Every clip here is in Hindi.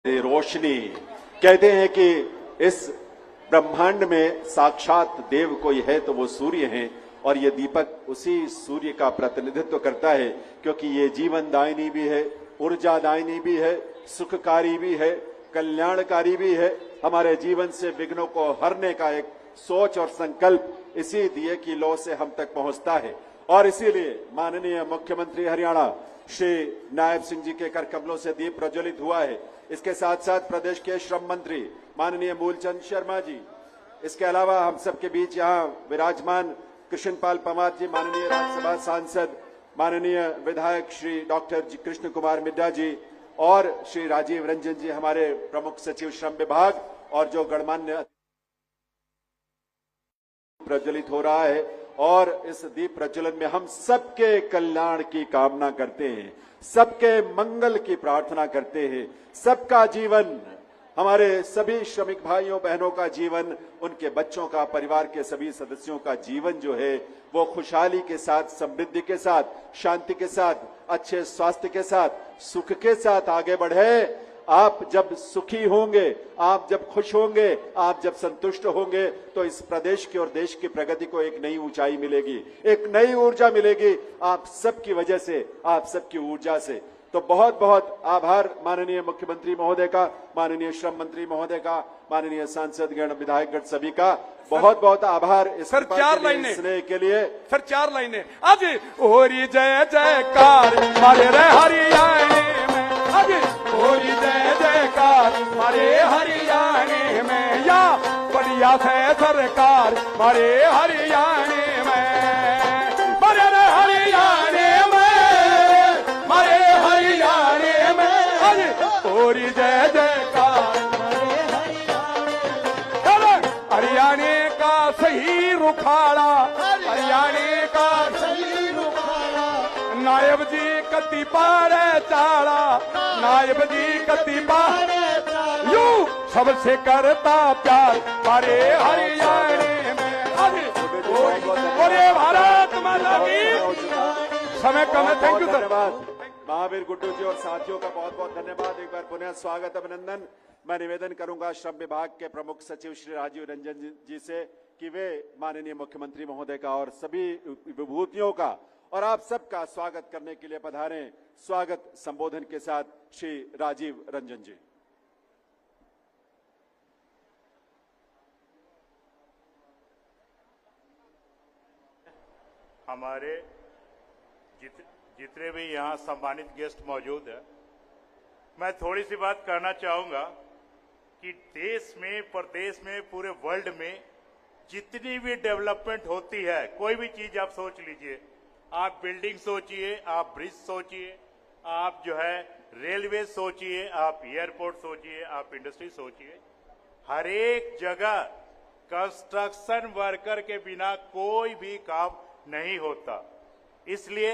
रोशनी। कहते हैं कि इस ब्रह्मांड में साक्षात देव कोई है तो वो सूर्य है, और ये दीपक उसी सूर्य का प्रतिनिधित्व करता है, क्योंकि ये जीवन दायिनी भी है, ऊर्जा दायिनी भी है, सुखकारी भी है, कल्याणकारी भी है। हमारे जीवन से विघ्नों को हरने का एक सोच और संकल्प इसी दिए की लौ से हम तक पहुंचता है। और इसीलिए माननीय मुख्यमंत्री हरियाणा श्री नायब सिंह जी के कर कमलों से दीप प्रज्वलित हुआ है। इसके साथ साथ प्रदेश के श्रम मंत्री माननीय मूलचंद शर्मा जी, इसके अलावा हम सबके बीच यहाँ विराजमान कृष्णपाल पंवार जी, माननीय राज्यसभा सांसद, माननीय विधायक श्री डॉक्टर कृष्ण कुमार मिड्डा जी और श्री राजीव रंजन जी, हमारे प्रमुख सचिव श्रम विभाग, और जो गणमान्य प्रज्वलित हो रहा है। और इस दीप प्रज्वलन में हम सबके कल्याण की कामना करते हैं, सबके मंगल की प्रार्थना करते हैं। सबका जीवन, हमारे सभी श्रमिक भाइयों बहनों का जीवन, उनके बच्चों का, परिवार के सभी सदस्यों का जीवन जो है वो खुशहाली के साथ, समृद्धि के साथ, शांति के साथ, अच्छे स्वास्थ्य के साथ, सुख के साथ आगे बढ़े। आप जब सुखी होंगे, आप जब खुश होंगे, आप जब संतुष्ट होंगे, तो इस प्रदेश की और देश की प्रगति को एक नई ऊंचाई मिलेगी, एक नई ऊर्जा मिलेगी आप सबकी वजह से, आप सबकी ऊर्जा से। तो बहुत बहुत आभार माननीय मुख्यमंत्री महोदय का, माननीय श्रम मंत्री महोदय का, माननीय सांसद गण, विधायक गण, सभी का बहुत बहुत आभार इस स्नेह के लिए। सर 4 लाइनें आज होरी जय जयकार मारे रे हरियाणे में, आज होरी जय जयकार मारे हरियाणे में, या बढ़िया से सरकार मारे हरियाणे में, मारे रे हरियाणे में, मारे हरियाणे में, आज होरी जय जयकार हरियाणे का सही रुखाड़ा, हरियाणे का सही रुखाड़ा, नायब जी कति पारे चाड़ा, नायब जी कति पारे चाड़ा, यूं सबसे करता प्यार मारे हरियाणे में। बोले भारत माता की। समय कम है, thank you sir. Mahavir Guddu ji और साथियों का बहुत बहुत धन्यवाद। एक बार पुनः स्वागत, अभिनंदन। मैं निवेदन करूंगा श्रम विभाग के प्रमुख सचिव श्री राजीव रंजन जी से कि वे माननीय मुख्यमंत्री महोदय का और सभी विभूतियों का और आप सबका स्वागत करने के लिए पधारें। स्वागत संबोधन के साथ श्री राजीव रंजन जी। हमारे जितने भी यहाँ सम्मानित गेस्ट मौजूद है, मैं थोड़ी सी बात करना चाहूंगा कि देश में, प्रदेश में, पूरे वर्ल्ड में जितनी भी डेवलपमेंट होती है, कोई भी चीज आप सोच लीजिए, आप बिल्डिंग सोचिए, आप ब्रिज सोचिए, आप जो है रेलवे सोचिए, आप एयरपोर्ट सोचिए, आप इंडस्ट्री सोचिए, हर एक जगह कंस्ट्रक्शन वर्कर के बिना कोई भी काम नहीं होता। इसलिए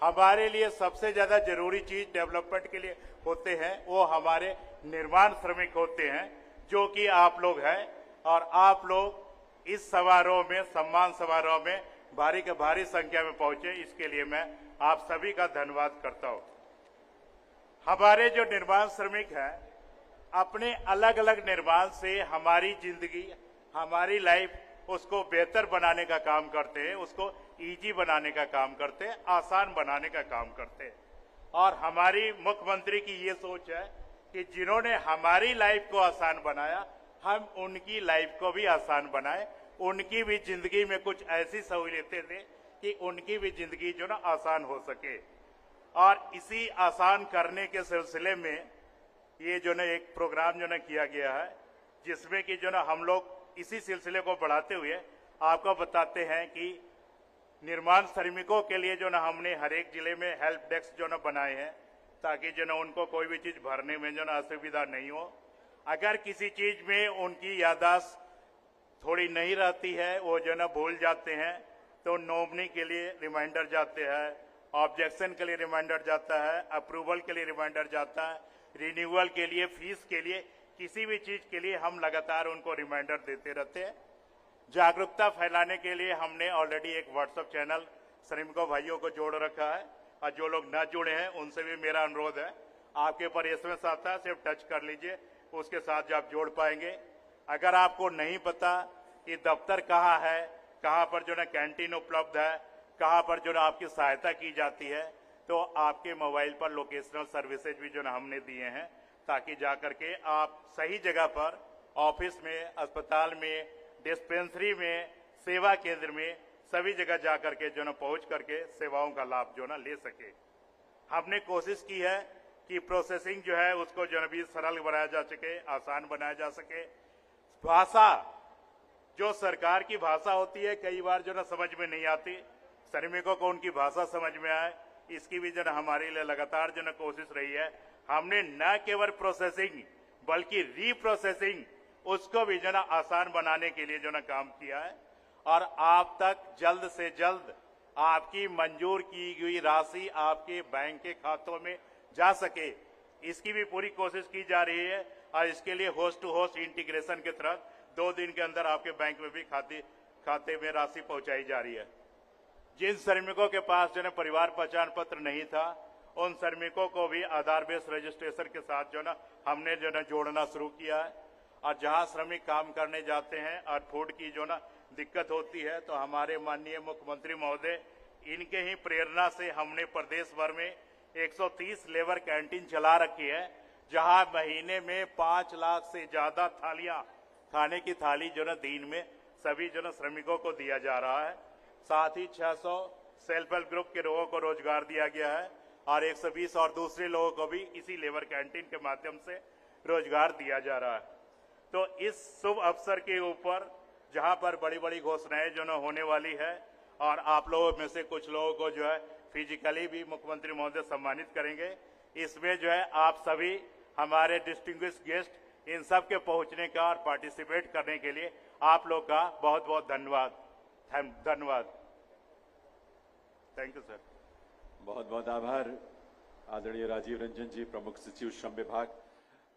हमारे लिए सबसे ज्यादा जरूरी चीज डेवलपमेंट के लिए होते हैं वो हमारे निर्माण श्रमिक होते हैं, जो कि आप लोग हैं। और आप लोग इस समारोह में, सम्मान समारोह में भारी के भारी संख्या में पहुंचे, इसके लिए मैं आप सभी का धन्यवाद करता हूं। हमारे जो निर्माण श्रमिक हैं, अपने अलग अलग निर्माण से हमारी जिंदगी, हमारी लाइफ, उसको बेहतर बनाने का काम करते हैं, उसको इजी बनाने का काम करते हैं, आसान बनाने का काम करते हैं। और हमारी मुख्यमंत्री की ये सोच है कि जिन्होंने हमारी लाइफ को आसान बनाया, हम उनकी लाइफ को भी आसान बनाएं, उनकी भी जिंदगी में कुछ ऐसी सहूलियतें दें कि उनकी भी जिंदगी जो ना आसान हो सके। और इसी आसान करने के सिलसिले में ये जो ना एक प्रोग्राम जो ना किया गया है, जिसमें कि जो ना हम लोग इसी सिलसिले को बढ़ाते हुए आपको बताते हैं कि निर्माण श्रमिकों के लिए जो ना हमने हर एक जिले में हेल्प डेस्क जो ना बनाए हैं, ताकि जो ना उनको कोई भी चीज भरने में जो ना असुविधा नहीं हो। अगर किसी चीज में उनकी याददाश्त थोड़ी नहीं रहती है, वो जो ना भूल जाते हैं, तो नॉमिनी के लिए रिमाइंडर जाते हैं, ऑब्जेक्शन के लिए रिमाइंडर जाता है, अप्रूवल के लिए रिमाइंडर जाता है, रिन्यूअल के लिए, फीस के लिए, किसी भी चीज के लिए हम लगातार उनको रिमाइंडर देते रहते हैं। जागरूकता फैलाने के लिए हमने ऑलरेडी एक व्हाट्सएप चैनल श्रमिकों भाइयों को जोड़ रखा है, और जो लोग न जुड़े हैं उनसे भी मेरा अनुरोध है आपके ऊपर एसएमएस आता है, सिर्फ टच कर लीजिए, उसके साथ जो आप जोड़ पाएंगे। अगर आपको नहीं पता कि दफ्तर कहाँ है, कहाँ पर जो है कैंटीन उपलब्ध है, कहाँ पर जो है आपकी सहायता की जाती है, तो आपके मोबाइल पर लोकेशनल सर्विसेज भी जो है हमने दिए हैं, ताकि जा करके आप सही जगह पर ऑफिस में, अस्पताल में, डिस्पेंसरी में, सेवा केंद्र में, सभी जगह जा करके जो है पहुंच करके सेवाओं का लाभ जो है ले सके। हमने कोशिश की है कि प्रोसेसिंग जो है उसको जो है भी सरल बनाया जा सके, आसान बनाया जा सके। भाषा, जो सरकार की भाषा होती है कई बार जो है समझ में नहीं आती, श्रमिकों को उनकी भाषा समझ में आए, इसकी भी जो है हमारे लिए लगातार जो है कोशिश रही है। हमने न केवल प्रोसेसिंग बल्कि रीप्रोसेसिंग उसको भी जो है आसान बनाने के लिए जो है काम किया है, और आप तक जल्द से जल्द आपकी मंजूर की गई राशि आपके बैंक के खातों में जा सके, इसकी भी पूरी कोशिश की जा रही है। और इसके लिए होस्ट टू होस्ट इंटीग्रेशन के तहत 2 दिन के अंदर आपके बैंक में भी खाते में राशि पहुंचाई जा रही है। जिन श्रमिकों के पास जो है परिवार पहचान पत्र नहीं था, उन श्रमिकों को भी आधार बेस्ड रजिस्ट्रेशन के साथ जो है हमने जो है जोड़ना शुरू किया है। और जहां श्रमिक काम करने जाते हैं और फूड की जो ना दिक्कत होती है, तो हमारे माननीय मुख्यमंत्री महोदय, इनके ही प्रेरणा से हमने प्रदेश भर में 130 लेबर कैंटीन चला रखी है, जहां महीने में 5 लाख से ज्यादा थालियां, खाने की थाली जो ना दिन में सभी जो ना श्रमिकों को दिया जा रहा है। साथ ही 600 सेल्फ हेल्प ग्रुप के लोगों को रोजगार दिया गया है और 120 और दूसरे लोगों को भी इसी लेबर कैंटीन के माध्यम से रोजगार दिया जा रहा है। तो इस शुभ अवसर के ऊपर जहां पर बड़ी बड़ी घोषणाएं जो न होने वाली है, और आप लोगों में से कुछ लोगों को जो है फिजिकली भी मुख्यमंत्री महोदय सम्मानित करेंगे, इसमें जो है आप सभी हमारे डिस्टिंग्विश्ड गेस्ट इन सब के पहुंचने का और पार्टिसिपेट करने के लिए आप लोग का बहुत बहुत धन्यवाद। Thank you sir. बहुत बहुत आभार आदरणीय राजीव रंजन जी, प्रमुख सचिव श्रम विभाग।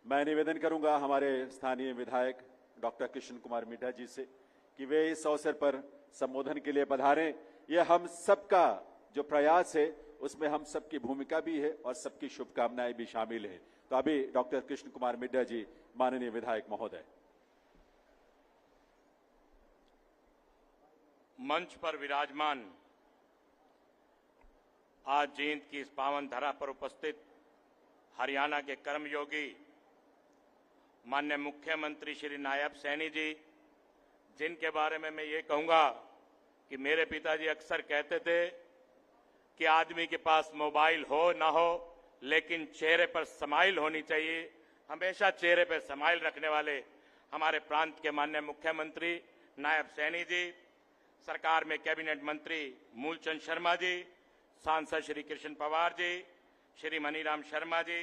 मैं निवेदन करूंगा हमारे स्थानीय विधायक डॉक्टर कृष्ण कुमार मिड्ढा जी से कि वे इस अवसर पर संबोधन के लिए पधारें। यह हम सबका जो प्रयास है उसमें हम सबकी भूमिका भी है और सबकी शुभकामनाएं भी शामिल है। तो अभी डॉक्टर कृष्ण कुमार मिड्ढा जी, माननीय विधायक महोदय। मंच पर विराजमान आज जयंती की इस पावन धरा पर उपस्थित हरियाणा के कर्मयोगी माननीय मुख्यमंत्री श्री नायब सैनी जी, जिनके बारे में मैं ये कहूंगा कि मेरे पिताजी अक्सर कहते थे कि आदमी के पास मोबाइल हो ना हो, लेकिन चेहरे पर स्माइल होनी चाहिए। हमेशा चेहरे पर स्माइल रखने वाले हमारे प्रांत के माननीय मुख्यमंत्री नायब सैनी जी, सरकार में कैबिनेट मंत्री मूलचंद शर्मा जी, सांसद श्री कृष्ण पवार जी, श्री मनीराम शर्मा जी,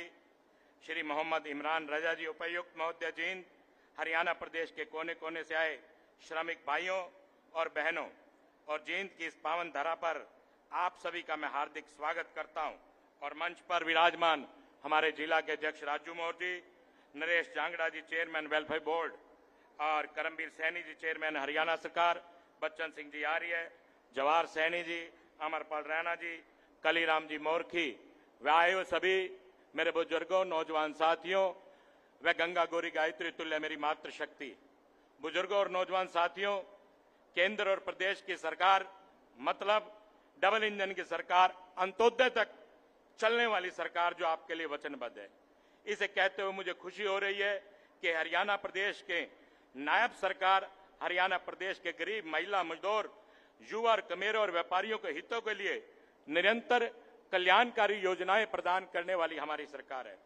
श्री मोहम्मद इमरान रजा जी, उपायुक्त महोदय जींद, हरियाणा प्रदेश के कोने कोने से आए श्रमिक भाइयों और बहनों, और जींद की इस पावन धरा पर आप सभी का मैं हार्दिक स्वागत करता हूं। और मंच पर विराजमान हमारे जिला के अध्यक्ष राजू मौर्य जी, नरेश जांगड़ा जी, चेयरमैन वेलफेयर बोर्ड, और करमवीर सैनी जी, चेयरमैन हरियाणा सरकार, बच्चन सिंह जी आर्य, जवाहर सैनी जी, अमरपाल रैना जी, कलीराम जी मोरखी, वायु सभी मेरे बुजुर्गों, नौजवान साथियों, व गंगा गौरी गायत्री तुल्य मेरी मातृशक्ति। बुजुर्गों और नौजवान साथियों, केंद्र और प्रदेश की सरकार मतलब डबल इंजन की सरकार, अंत्योदय तक चलने वाली सरकार जो आपके लिए वचनबद्ध है। इसे कहते हुए मुझे खुशी हो रही है कि हरियाणा प्रदेश के नायब सरकार हरियाणा प्रदेश के गरीब, महिला, मजदूर, युवा, कमेरों और व्यापारियों के हितों के लिए निरंतर कल्याणकारी योजनाएं प्रदान करने वाली हमारी सरकार है।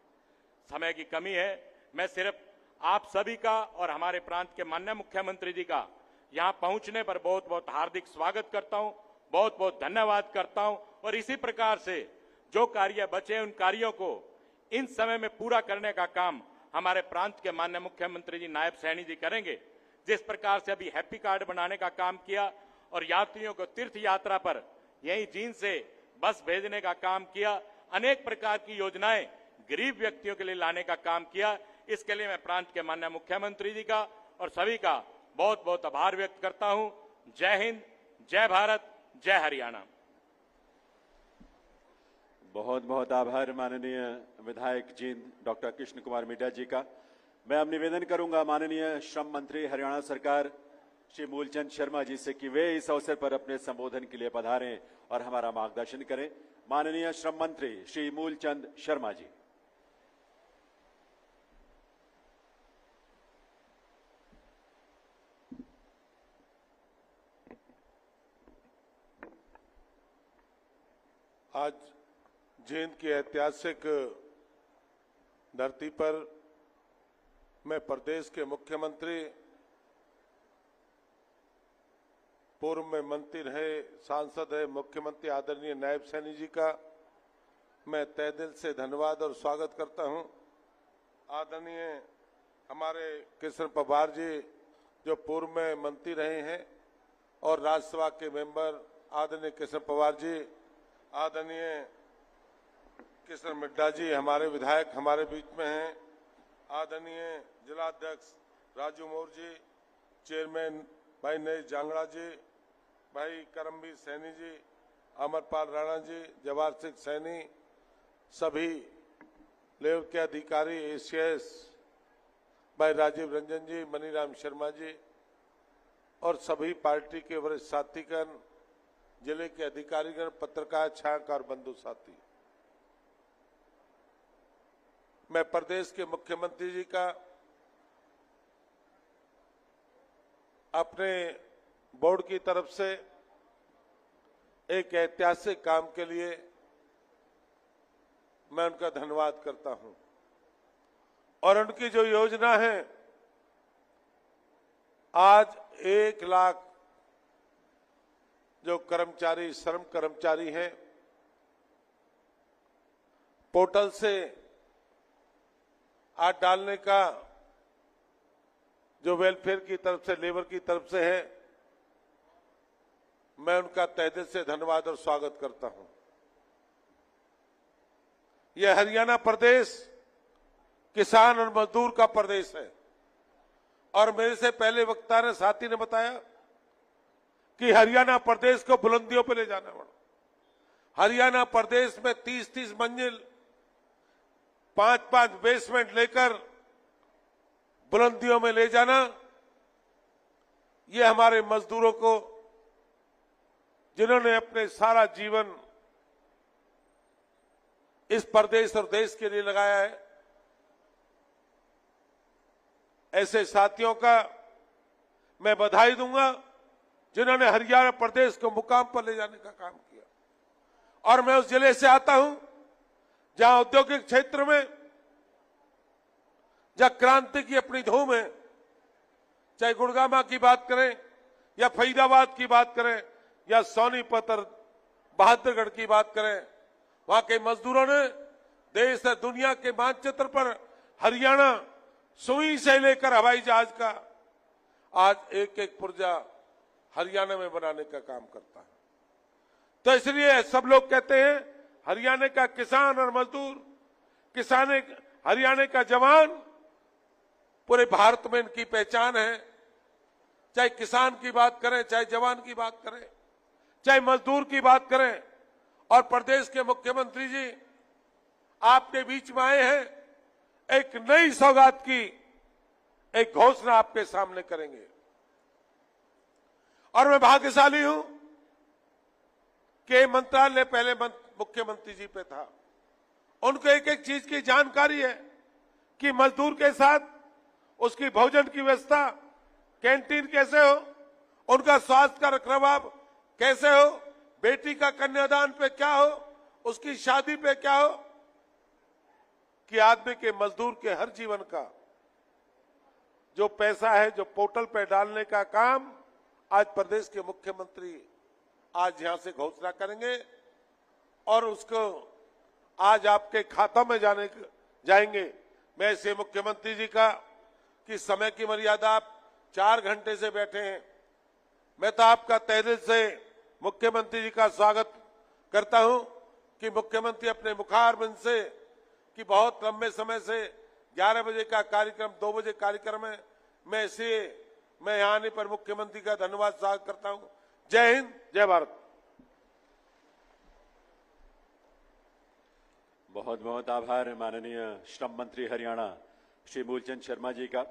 समय की कमी है, मैं सिर्फ आप सभी का और हमारे प्रांत के माननीय मुख्यमंत्री जी का यहां पहुंचने पर बहुत बहुत हार्दिक स्वागत करता हूं, बहुत बहुत धन्यवाद करता हूं। और इसी प्रकार से जो कार्य बचे उन कार्यों को इन समय में पूरा करने का काम हमारे प्रांत के माननीय मुख्यमंत्री जी नायब सैनी जी करेंगे। जिस प्रकार से अभी हैप्पी कार्ड बनाने का काम किया और यात्रियों को तीर्थ यात्रा पर यही जींद से बस भेजने का काम किया, अनेक प्रकार की योजनाएं गरीब व्यक्तियों के लिए लाने का काम किया, इसके लिए मैं प्रांत के माननीय मुख्यमंत्री जी का और सभी का बहुत बहुत आभार व्यक्त करता हूं। जय हिंद, जय भारत, जय हरियाणा। बहुत बहुत आभार माननीय विधायक जींद डॉक्टर कृष्ण कुमार मिड्डा जी का। मैं अब निवेदन करूंगा माननीय श्रम मंत्री हरियाणा सरकार श्री मूलचंद शर्मा जी से कि वे इस अवसर पर अपने संबोधन के लिए पधारें और हमारा मार्गदर्शन करें। माननीय श्रम मंत्री श्री मूलचंद शर्मा जी। आज जींद की ऐतिहासिक धरती पर मैं प्रदेश के मुख्यमंत्री, पूर्व में मंत्री रहे, सांसद है, मुख्यमंत्री आदरणीय नायब सैनी जी का मैं तहे दिल से धन्यवाद और स्वागत करता हूं। आदरणीय हमारे कृष्ण पवार जी जो पूर्व में मंत्री रहे हैं और राज्यसभा के मेंबर आदरणीय कृष्ण पवार जी, आदरणीय कृष्ण मिड्डा जी हमारे विधायक हमारे बीच में हैं, आदरणीय जिलाध्यक्ष राजू मौर्य जी, चेयरमैन भाई नरेश जांगड़ा जी, भाई करमवीर सैनी जी, अमरपाल राणा जी, जवाहर सिंह सैनी, सभी लेवल के अधिकारी, एसीएस भाई राजीव रंजन जी, मनीराम शर्मा जी और सभी पार्टी के वरिष्ठ साथीगण, जिले के अधिकारीगण, पत्रकार, छायाकार बंधु साथी, मैं प्रदेश के मुख्यमंत्री जी का अपने बोर्ड की तरफ से एक ऐतिहासिक काम के लिए मैं उनका धन्यवाद करता हूं और उनकी जो योजना है, आज 1 लाख जो कर्मचारी, श्रम कर्मचारी हैं, पोर्टल से आज डालने का जो वेलफेयर की तरफ से, लेबर की तरफ से है, मैं उनका तहे दिल से धन्यवाद और स्वागत करता हूं। यह हरियाणा प्रदेश किसान और मजदूर का प्रदेश है और मेरे से पहले वक्ता ने, साथी ने बताया कि हरियाणा प्रदेश को बुलंदियों पर ले जाना पड़ा। हरियाणा प्रदेश में 30-30 मंजिल, 5-5 बेसमेंट लेकर बुलंदियों में ले जाना, ये हमारे मजदूरों को, जिन्होंने अपने सारा जीवन इस प्रदेश और देश के लिए लगाया है, ऐसे साथियों का मैं बधाई दूंगा जिन्होंने हरियाणा प्रदेश को मुकाम पर ले जाने का काम किया। और मैं उस जिले से आता हूं जहां औद्योगिक क्षेत्र में, जहां क्रांति की अपनी धूम है, चाहे गुड़गामा की बात करें या फरीदाबाद की बात करें या सोनीपत और बहादुरगढ़ की बात करें, वहां के मजदूरों ने देश और दुनिया के मानचित्र पर हरियाणा सुई से लेकर हवाई जहाज का आज एक एक पुर्जा हरियाणा में बनाने का काम करता है। तो इसलिए सब लोग कहते हैं हरियाणा का किसान और मजदूर, हरियाणा का जवान पूरे भारत में इनकी पहचान है। चाहे किसान की बात करें, चाहे जवान की बात करें, चाहे मजदूर की बात करें। और प्रदेश के मुख्यमंत्री जी आपके बीच में आए हैं, एक नई सौगात की एक घोषणा आपके सामने करेंगे। और मैं भाग्यशाली हूं कि मंत्रालय पहले मुख्यमंत्री जी पे था, उनको एक एक चीज की जानकारी है कि मजदूर के साथ उसकी भोजन की व्यवस्था, कैंटीन कैसे हो, उनका स्वास्थ्य का रखरखाव कैसे हो, बेटी का कन्यादान पे क्या हो, उसकी शादी पे क्या हो, कि आदमी के, मजदूर के हर जीवन का जो पैसा है, जो पोर्टल पे डालने का काम आज प्रदेश के मुख्यमंत्री आज यहां से घोषणा करेंगे और उसको आज आपके खातों में जाएंगे। मैं इसे मुख्यमंत्री जी का कि समय की मर्यादा, आप 4 घंटे से बैठे हैं, मैं तो आपका तहे दिल से मुख्यमंत्री जी का स्वागत करता हूं कि मुख्यमंत्री अपने मुखारबिंद से कि बहुत लंबे समय से 11 बजे का कार्यक्रम 2 बजे कार्यक्रम है, मैं यहां आने पर मुख्यमंत्री का धन्यवाद स्वागत करता हूं। जय हिंद, जय भारत। बहुत बहुत आभार माननीय श्रम मंत्री हरियाणा श्री मूलचंद शर्मा जी का।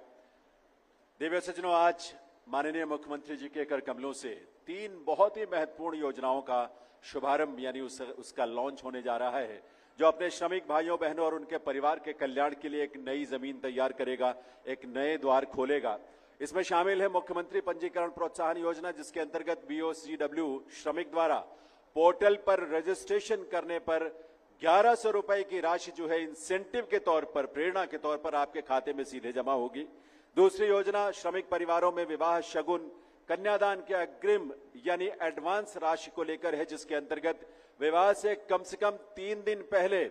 देवी सज्जनों, आज माननीय मुख्यमंत्री जी के कर कमलों से 3 बहुत ही महत्वपूर्ण योजनाओं का शुभारंभ यानी उसका लॉन्च होने जा रहा है, जो अपने श्रमिक भाइयों बहनों और उनके परिवार के कल्याण के लिए एक नई जमीन तैयार करेगा, एक नए द्वार खोलेगा। इसमें शामिल है मुख्यमंत्री पंजीकरण प्रोत्साहन योजना, जिसके अंतर्गत BOCW श्रमिक द्वारा पोर्टल पर रजिस्ट्रेशन करने पर 1100 रुपए की राशि जो है इंसेंटिव के तौर पर, प्रेरणा के तौर पर आपके खाते में सीधे जमा होगी। दूसरी योजना श्रमिक परिवारों में विवाह शगुन कन्यादान के अग्रिम यानी एडवांस राशि को लेकर है, जिसके अंतर्गत विवाह से कम 3 दिन पहले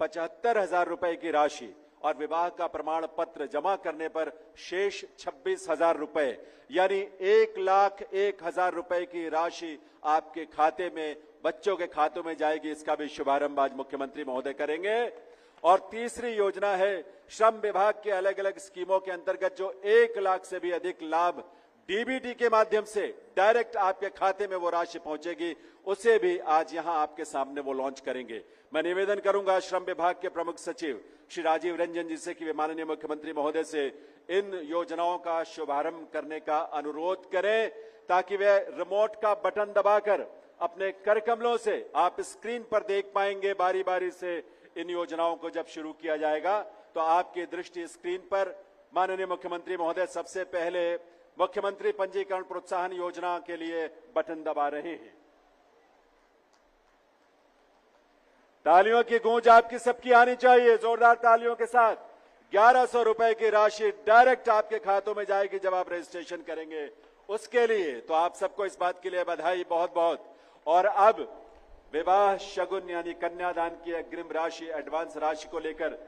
75,000 रुपए की राशि और विवाह का प्रमाण पत्र जमा करने पर शेष 26,000 रुपए यानी 1,01,000 रुपए की राशि आपके खाते में, बच्चों के खातों में जाएगी। इसका भी शुभारंभ आज मुख्यमंत्री महोदय करेंगे। और तीसरी योजना है श्रम विभाग के अलग अलग स्कीमों के अंतर्गत जो 1 लाख से भी अधिक लाभ डीबीटी के माध्यम से डायरेक्ट आपके खाते में वो राशि पहुंचेगी, उसे भी आज यहां आपके सामने वो लॉन्च करेंगे। मैं निवेदन करूंगा श्रम विभाग के प्रमुख सचिव श्री राजीव रंजन जी से कि वे माननीय मुख्यमंत्री महोदय से इन योजनाओं का शुभारंभ करने का अनुरोध करें, ताकि वे रिमोट का बटन दबाकर अपने कर कमलों से आप स्क्रीन पर देख पाएंगे। बारी बारी से इन योजनाओं को जब शुरू किया जाएगा तो आपकी दृष्टि स्क्रीन पर माननीय मुख्यमंत्री महोदय सबसे पहले मुख्यमंत्री पंजीकरण प्रोत्साहन योजना के लिए बटन दबा रहे हैं। तालियों की गूंज आपकी सबकी आनी चाहिए, जोरदार तालियों के साथ। 1100 रुपए की राशि डायरेक्ट आपके खातों में जाएगी जब आप रजिस्ट्रेशन करेंगे, उसके लिए तो आप सबको इस बात के लिए बधाई बहुत बहुत। और अब विवाह शगुन यानी कन्यादान की अग्रिम राशि, एडवांस राशि को लेकर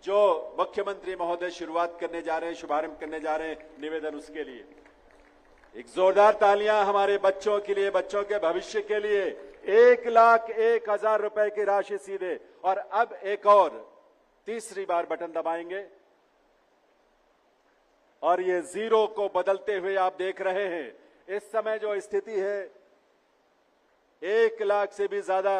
जो मुख्यमंत्री महोदय शुरुआत करने जा रहे हैं, शुभारंभ करने जा रहे हैं, निवेदन उसके लिए एक जोरदार तालियां हमारे बच्चों के लिए, बच्चों के भविष्य के लिए। 1,01,000 रुपए की राशि सीधे। और अब एक और तीसरी बार बटन दबाएंगे और ये 0 को बदलते हुए आप देख रहे हैं। इस समय जो स्थिति है, 1 लाख से भी ज्यादा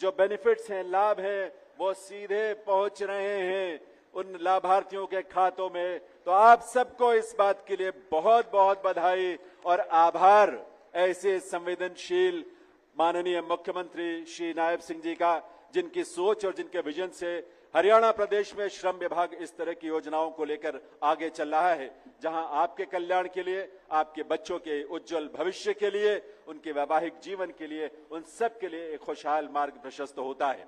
जो बेनिफिट्स हैं, लाभ हैं, वो सीधे पहुंच रहे हैं उन लाभार्थियों के खातों में। तो आप सबको इस बात के लिए बहुत बहुत बधाई और आभार, ऐसे संवेदनशील माननीय मुख्यमंत्री श्री नायब सिंह जी का, जिनकी सोच और जिनके विजन से हरियाणा प्रदेश में श्रम विभाग इस तरह की योजनाओं को लेकर आगे चल रहा है, जहां आपके कल्याण के लिए, आपके बच्चों के उज्जवल भविष्य के लिए, उनके वैवाहिक जीवन के लिए, उन सब के लिए एक खुशहाल मार्ग प्रशस्त होता है।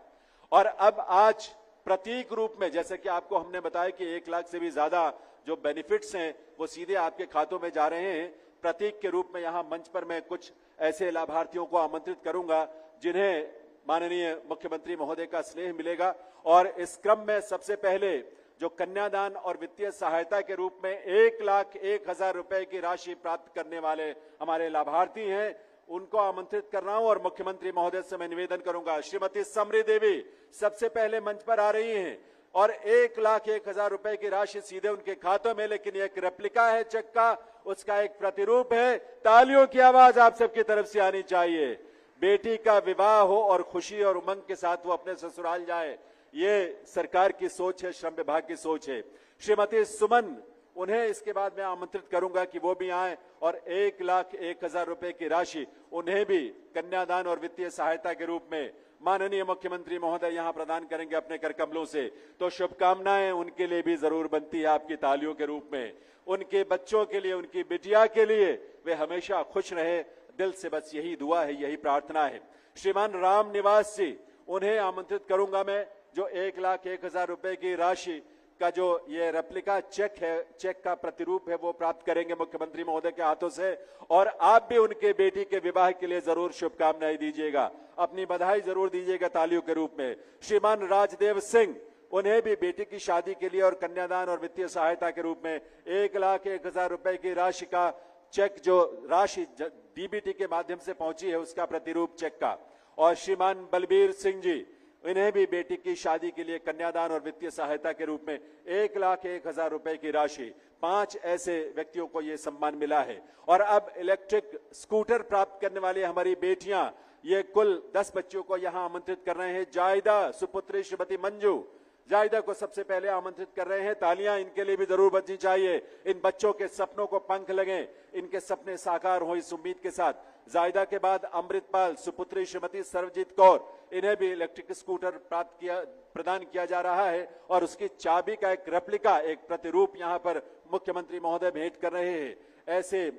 और अब आज प्रतीक रूप में, जैसे कि आपको हमने बताया कि 1 लाख से भी ज्यादा जो बेनिफिट्स हैं वो सीधे आपके खातों में जा रहे हैं, प्रतीक के रूप में यहां मंच पर मैं कुछ ऐसे लाभार्थियों को आमंत्रित करूंगा जिन्हें माननीय मुख्यमंत्री महोदय का स्नेह मिलेगा। और इस क्रम में सबसे पहले जो कन्यादान और वित्तीय सहायता के रूप में 1,01,000 रुपए की राशि प्राप्त करने वाले हमारे लाभार्थी हैं, उनको आमंत्रित कर रहा हूं। और मुख्यमंत्री महोदय से मैं निवेदन करूंगा, श्रीमती समरी देवी सबसे पहले मंच पर आ रही हैं और 1,01,000 रुपए की राशि सीधे उनके खातों में, लेकिन एक रेप्लिका है चेक का, उसका एक प्रतिरूप है। तालियों की आवाज आप सबकी तरफ से आनी चाहिए। बेटी का विवाह हो और खुशी और उमंग के साथ वो अपने ससुराल जाए, ये सरकार की सोच है, श्रम विभाग की सोच है। श्रीमती सुमन, उन्हें इसके बाद मैं आमंत्रित करूंगा कि वो भी आए और 1,01,000 रुपए की राशि उन्हें भी कन्यादान और वित्तीय सहायता के रूप में माननीय मुख्यमंत्री महोदय यहां प्रदान करेंगे अपने कर कमलों से। तो शुभकामनाएं उनके लिए भी जरूर बनती है आपकी तालियों के रूप में। उनके बच्चों के लिए, उनकी बिटिया के लिए वे हमेशा खुश रहे, दिल से बस यही दुआ है, यही प्रार्थना है। श्रीमान राम निवास जी, उन्हें आमंत्रित करूंगा मैं, जो 1,01,000 रुपए की राशि का जो ये रेप्लिका चेक है, चेक का प्रतिरूप है, वो प्राप्त करेंगे मुख्यमंत्री महोदय के हाथों से। और आप भी उनके बेटी के विवाह के लिए जरूर शुभकामनाएं दीजिएगा, अपनी बधाई जरूर दीजिएगा तालियों के रूप में। श्रीमान राजदेव सिंह, उन्हें भी बेटी की शादी के लिए और कन्यादान और वित्तीय सहायता के रूप में 1,01,000 रुपए की राशि का चेक, जो राशि डीबीटी के माध्यम से पहुंची है, उसका प्रतिरूप चेक का। और श्रीमान बलबीर सिंह जी, इन्हें भी बेटी की शादी के लिए कन्यादान और वित्तीय सहायता के रूप में 1,01,000 रुपए की राशि, 5 ऐसे व्यक्तियों को यह सम्मान मिला है। और अब इलेक्ट्रिक स्कूटर प्राप्त करने वाली हमारी बेटियां ये कुल 10 बच्चों को यहां आमंत्रित कर रहे हैं। जायदा सुपुत्री श्रीमती मंजू, जायदा को सबसे पहले आमंत्रित कर रहे हैं। तालियां इनके लिए भी जरूर बजनी चाहिए। इन बच्चों के सपनों को पंख लगे, इनके सपने साकार हो इस उम्मीद के साथ। जायदा के बाद अमृतपाल सुपुत्री श्रीमती सर्वजीत कौर, इन्हें भी इलेक्ट्रिक स्कूटर प्रदान किया जा रहा है और उसकी चाबी का एक रेप्लिका, एक प्रतिरूप यहां पर मुख्यमंत्री महोदय भेंट कर रहे हैं। ऐसे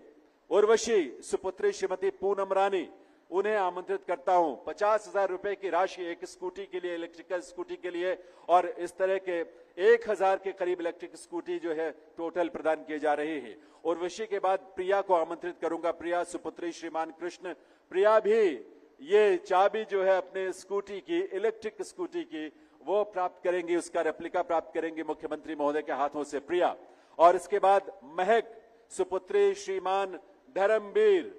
उर्वशी सुपुत्री श्रीमती पूनम रानी, उन्हें आमंत्रित करता हूं। 50,000 रुपए की राशि एक स्कूटी के लिए, इलेक्ट्रिकल स्कूटी के लिए, और इस तरह के 1,000 के करीब इलेक्ट्रिक स्कूटी जो है टोटल प्रदान किए जा रहे हैं। उर्वशी के बाद प्रिया को आमंत्रित करूंगा। प्रिया सुपुत्री श्रीमान कृष्ण, प्रिया भी ये चाबी जो है अपने स्कूटी की, इलेक्ट्रिक स्कूटी की, वो प्राप्त करेंगी, उसका रेप्लिका प्राप्त करेंगे मुख्यमंत्री महोदय के हाथों से प्रिया। और इसके बाद महक सुपुत्री श्रीमान धर्मवीर,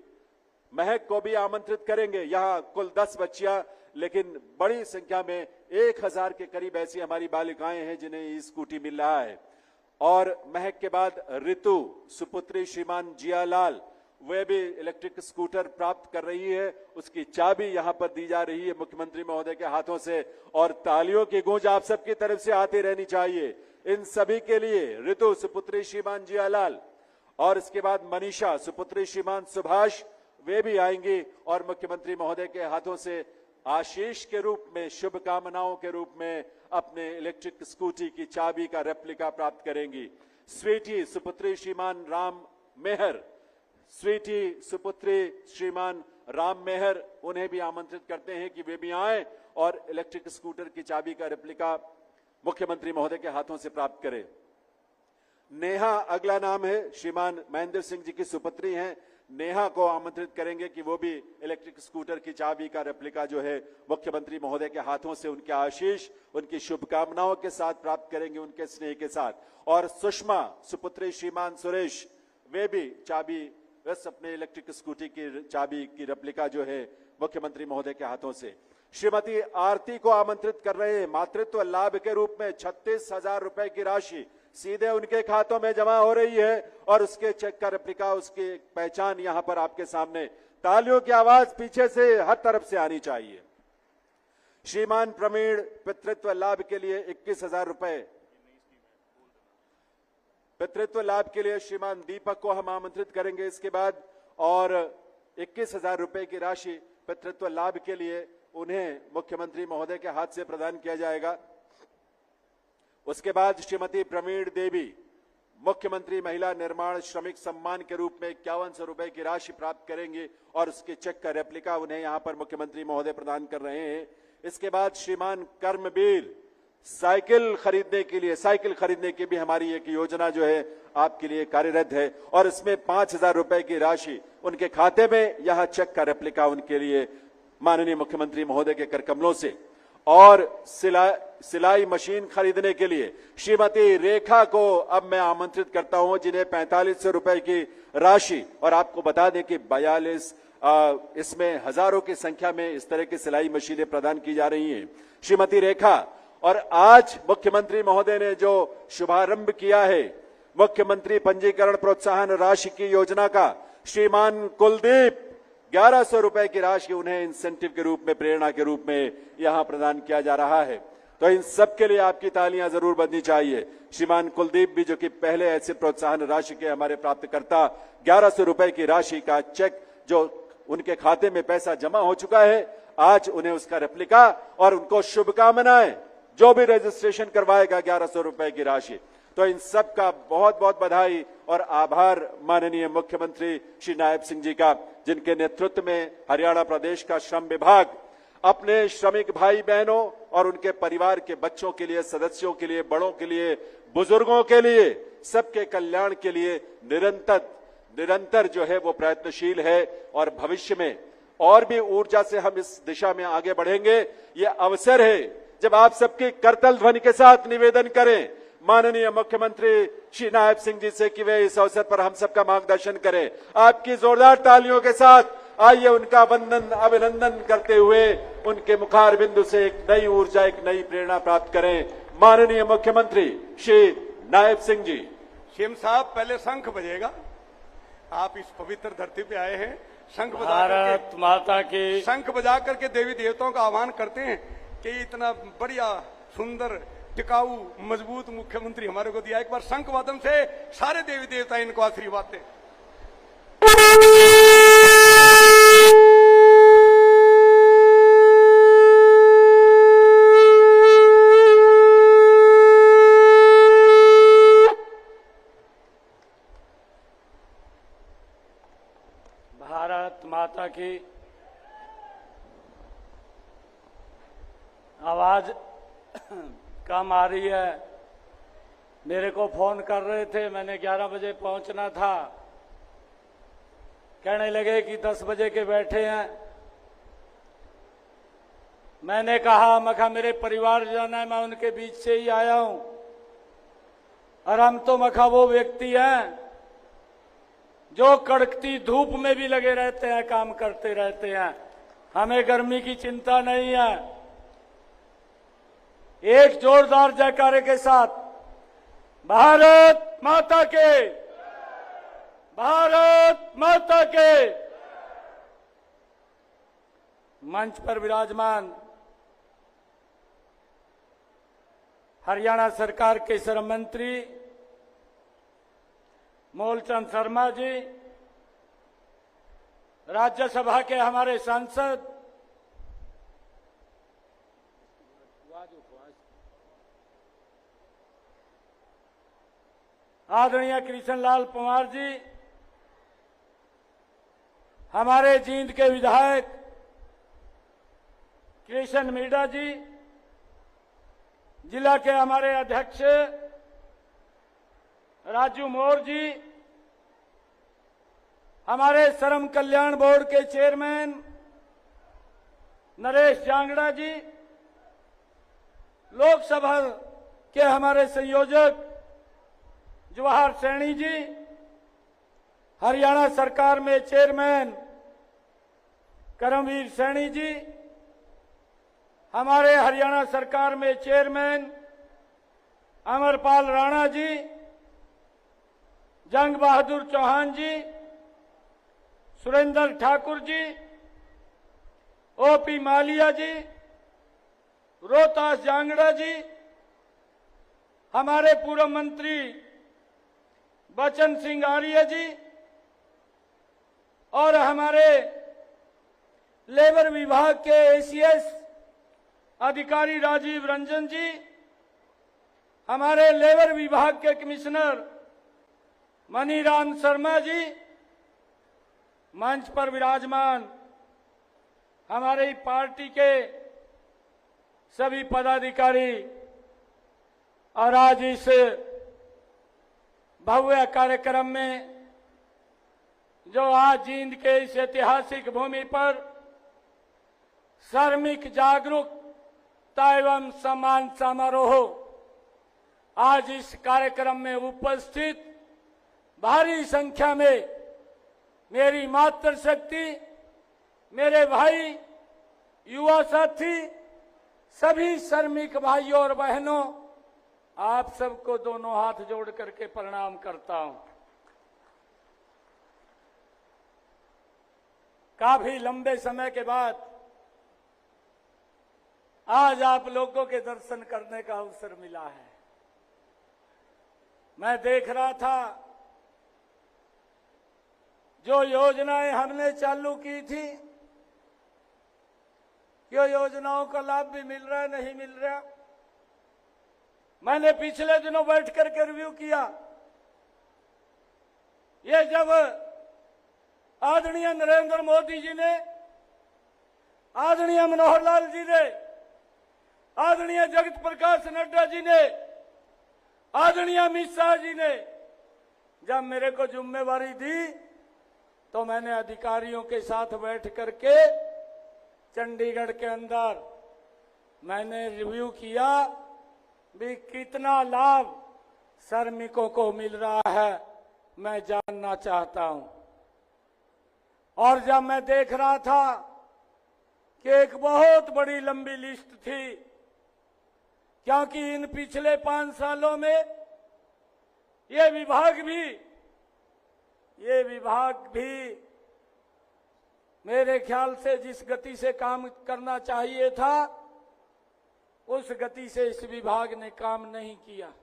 महक को भी आमंत्रित करेंगे। यहां कुल 10 बच्चियां, लेकिन बड़ी संख्या में 1,000 के करीब ऐसी हमारी बालिकाएं हैं जिन्हें ये स्कूटी मिल रहा है। और महक के बाद ऋतु सुपुत्री श्रीमान जियालाल, वे भी इलेक्ट्रिक स्कूटर प्राप्त कर रही है, उसकी चाबी यहां पर दी जा रही है मुख्यमंत्री महोदय के हाथों से। और तालियों की गूंज आप सबकी तरफ से आती रहनी चाहिए इन सभी के लिए। ऋतु सुपुत्री श्रीमान जियालाल, और इसके बाद मनीषा सुपुत्री श्रीमान सुभाष, वे भी आएंगी और मुख्यमंत्री महोदय के हाथों से आशीष के रूप में, शुभकामनाओं के रूप में अपने इलेक्ट्रिक स्कूटी की चाबी का रेप्लिका प्राप्त करेंगी। स्वीटी सुपुत्री श्रीमान राम मेहर, स्वीटी सुपुत्री श्रीमान राम मेहर, उन्हें भी आमंत्रित करते हैं कि वे भी आएं और इलेक्ट्रिक स्कूटर की चाबी का रेप्लिका मुख्यमंत्री महोदय के हाथों से प्राप्त करें। नेहा अगला नाम है, श्रीमान महेंद्र सिंह जी की सुपुत्री हैं। नेहा को आमंत्रित करेंगे कि वो भी इलेक्ट्रिक स्कूटर की चाबी का रेप्लिका जो है मुख्यमंत्री महोदय के हाथों से उनके आशीष, उनकी शुभकामनाओं के साथ प्राप्त करेंगे, उनके स्नेह के साथ। और सुषमा सुपुत्री श्रीमान सुरेश, वे भी चाबी, बस अपने इलेक्ट्रिक स्कूटी की चाबी की रेप्लिका जो है मुख्यमंत्री महोदय के हाथों से। श्रीमती आरती को आमंत्रित कर रहे हैं। मातृत्व लाभ के रूप में 36,000 रुपए की राशि सीधे उनके खातों में जमा हो रही है और उसके चेक का रेप्लिका, उसकी पहचान यहां पर आपके सामने। तालियों की आवाज पीछे से हर तरफ से आनी चाहिए। श्रीमान प्रवीण पितृत्व लाभ के लिए 21,000 रुपए, पितृत्व लाभ के लिए श्रीमान दीपक को हम आमंत्रित करेंगे इसके बाद, और 21,000 रुपए की राशि पितृत्व लाभ के लिए उन्हें मुख्यमंत्री महोदय के हाथ से प्रदान किया जाएगा। उसके बाद श्रीमती प्रवीण देवी मुख्यमंत्री महिला निर्माण श्रमिक सम्मान के रूप में 5100 रुपए की राशि प्राप्त करेंगे और उसके चेक का रेप्लिका उन्हें यहां पर मुख्यमंत्री महोदय प्रदान कर रहे हैं। इसके बाद श्रीमान कर्मवीर साइकिल खरीदने की भी हमारी एक योजना जो है आपके लिए कार्यरत है और इसमें 5,000 रुपए की राशि उनके खाते में, यहां चेक का रेप्लिका उनके लिए माननीय मुख्यमंत्री महोदय के कर कमलों से। और सिलाई मशीन खरीदने के लिए श्रीमती रेखा को अब मैं आमंत्रित करता हूं, जिन्हें 4500 रुपए की राशि, और आपको बता दें कि 42 इसमें हजारों की संख्या में इस तरह की सिलाई मशीनें प्रदान की जा रही हैं। श्रीमती रेखा, और आज मुख्यमंत्री महोदय ने जो शुभारंभ किया है मुख्यमंत्री पंजीकरण प्रोत्साहन राशि की योजना का, श्रीमान कुलदीप 1100 रुपए की राशि उन्हें इंसेंटिव के रूप में, प्रेरणा के रूप में यहां प्रदान किया जा रहा है। तो इन सब के लिए आपकी तालियां जरूर बजनी चाहिए। श्रीमान कुलदीप भी, जो कि पहले ऐसे प्रोत्साहन राशि के हमारे प्राप्तकर्ता, 1100 रुपए की राशि का चेक जो उनके खाते में पैसा जमा हो चुका है, आज उन्हें उसका रेप्लिका और उनको शुभकामनाएं, जो भी रजिस्ट्रेशन करवाएगा 1100 रुपए की राशि। तो इन सब का बहुत बहुत बधाई और आभार माननीय मुख्यमंत्री श्री नायब सिंह जी का, जिनके नेतृत्व में हरियाणा प्रदेश का श्रम विभाग अपने श्रमिक भाई बहनों और उनके परिवार के बच्चों के लिए, सदस्यों के लिए, बड़ों के लिए, बुजुर्गों के लिए, सबके कल्याण के लिए निरंतर जो है वो प्रयत्नशील है। और भविष्य में और भी ऊर्जा से हम इस दिशा में आगे बढ़ेंगे। ये अवसर है जब आप सबकी करतल ध्वनि के साथ निवेदन करें माननीय मुख्यमंत्री श्री नायब सिंह जी से कि वे इस अवसर पर हम सबका मार्गदर्शन करें। आपकी जोरदार तालियों के साथ आइए उनका वंदन, अभिनंदन करते हुए उनके मुखार बिंदु से एक नई ऊर्जा, एक नई प्रेरणा प्राप्त करें। माननीय मुख्यमंत्री श्री नायब सिंह जी। शिम साहब, पहले शंख बजेगा। आप इस पवित्र धरती पे आए हैं, शंख बजा भारत करके माता की शंख बजा करके देवी देवताओं का आह्वान करते हैं कि इतना बढ़िया सुंदर टिकाऊ मजबूत मुख्यमंत्री हमारे को दिया। एक बार शंख वादन से सारे देवी देवता इनको आशीर्वाद दें। भारत माता की। आवाज कम आ रही है। मेरे को फोन कर रहे थे, मैंने 11 बजे पहुंचना था, कहने लगे कि 10 बजे के बैठे हैं। मैंने कहा मेरे परिवार जाना है, मैं उनके बीच से ही आया हूं। और हम तो वो व्यक्ति हैं जो कड़कती धूप में भी लगे रहते हैं, काम करते रहते हैं, हमें गर्मी की चिंता नहीं है। एक जोरदार जयकारे के साथ भारत माता के, भारत माता के। मंच पर विराजमान हरियाणा सरकार के श्रम मंत्री मूलचंद शर्मा जी, राज्यसभा के हमारे सांसद आदरणीय कृष्ण लाल पंवार जी, हमारे जींद के विधायक कृष्ण मीणा जी, जिला के हमारे अध्यक्ष राजू मोर जी, हमारे श्रम कल्याण बोर्ड के चेयरमैन नरेश जांगड़ा जी, लोकसभा के हमारे संयोजक जवाहर सैनी जी, हरियाणा सरकार में चेयरमैन करमवीर सैनी जी, हमारे हरियाणा सरकार में चेयरमैन अमरपाल राणा जी, जंग बहादुर चौहान जी, सुरेंद्र ठाकुर जी, ओपी मालिया जी, रोहतास जांगड़ा जी, हमारे पूर्व मंत्री बचन सिंह आर्य जी और हमारे लेबर विभाग के एसीएस अधिकारी राजीव रंजन जी, हमारे लेबर विभाग के कमिश्नर मनीराम शर्मा जी, मंच पर विराजमान हमारी पार्टी के सभी पदाधिकारी और आज इस भव्य कार्यक्रम में जो आज जींद के इस ऐतिहासिक भूमि पर श्रमिक जागरूकता एवं सम्मान समारोह आज इस कार्यक्रम में उपस्थित भारी संख्या में मेरी मातृशक्ति, मेरे भाई, युवा साथी, सभी श्रमिक भाइयों और बहनों, आप सबको दोनों हाथ जोड़ करके प्रणाम करता हूं। काफी लंबे समय के बाद आज आप लोगों के दर्शन करने का अवसर मिला है। मैं देख रहा था जो योजनाएं हमने चालू की थी, ये योजनाओं का लाभ भी मिल रहा है, नहीं मिल रहा। मैंने पिछले दिनों बैठ करके रिव्यू किया। ये जब आदरणीय नरेंद्र मोदी जी ने, आदरणीय मनोहर लाल जी ने, आदरणीय जगत प्रकाश नड्डा जी ने, आदरणीय अमित शाह जी ने जब मेरे को जिम्मेवारी दी तो मैंने अधिकारियों के साथ बैठ करके चंडीगढ़ के अंदर मैंने रिव्यू किया भी कितना लाभ श्रमिकों को मिल रहा है, मैं जानना चाहता हूं। और जब मैं देख रहा था कि एक बहुत बड़ी लंबी लिस्ट थी, क्योंकि इन पिछले 5 सालों में ये विभाग भी मेरे ख्याल से जिस गति से काम करना चाहिए था उस गति से इस विभाग ने काम नहीं किया।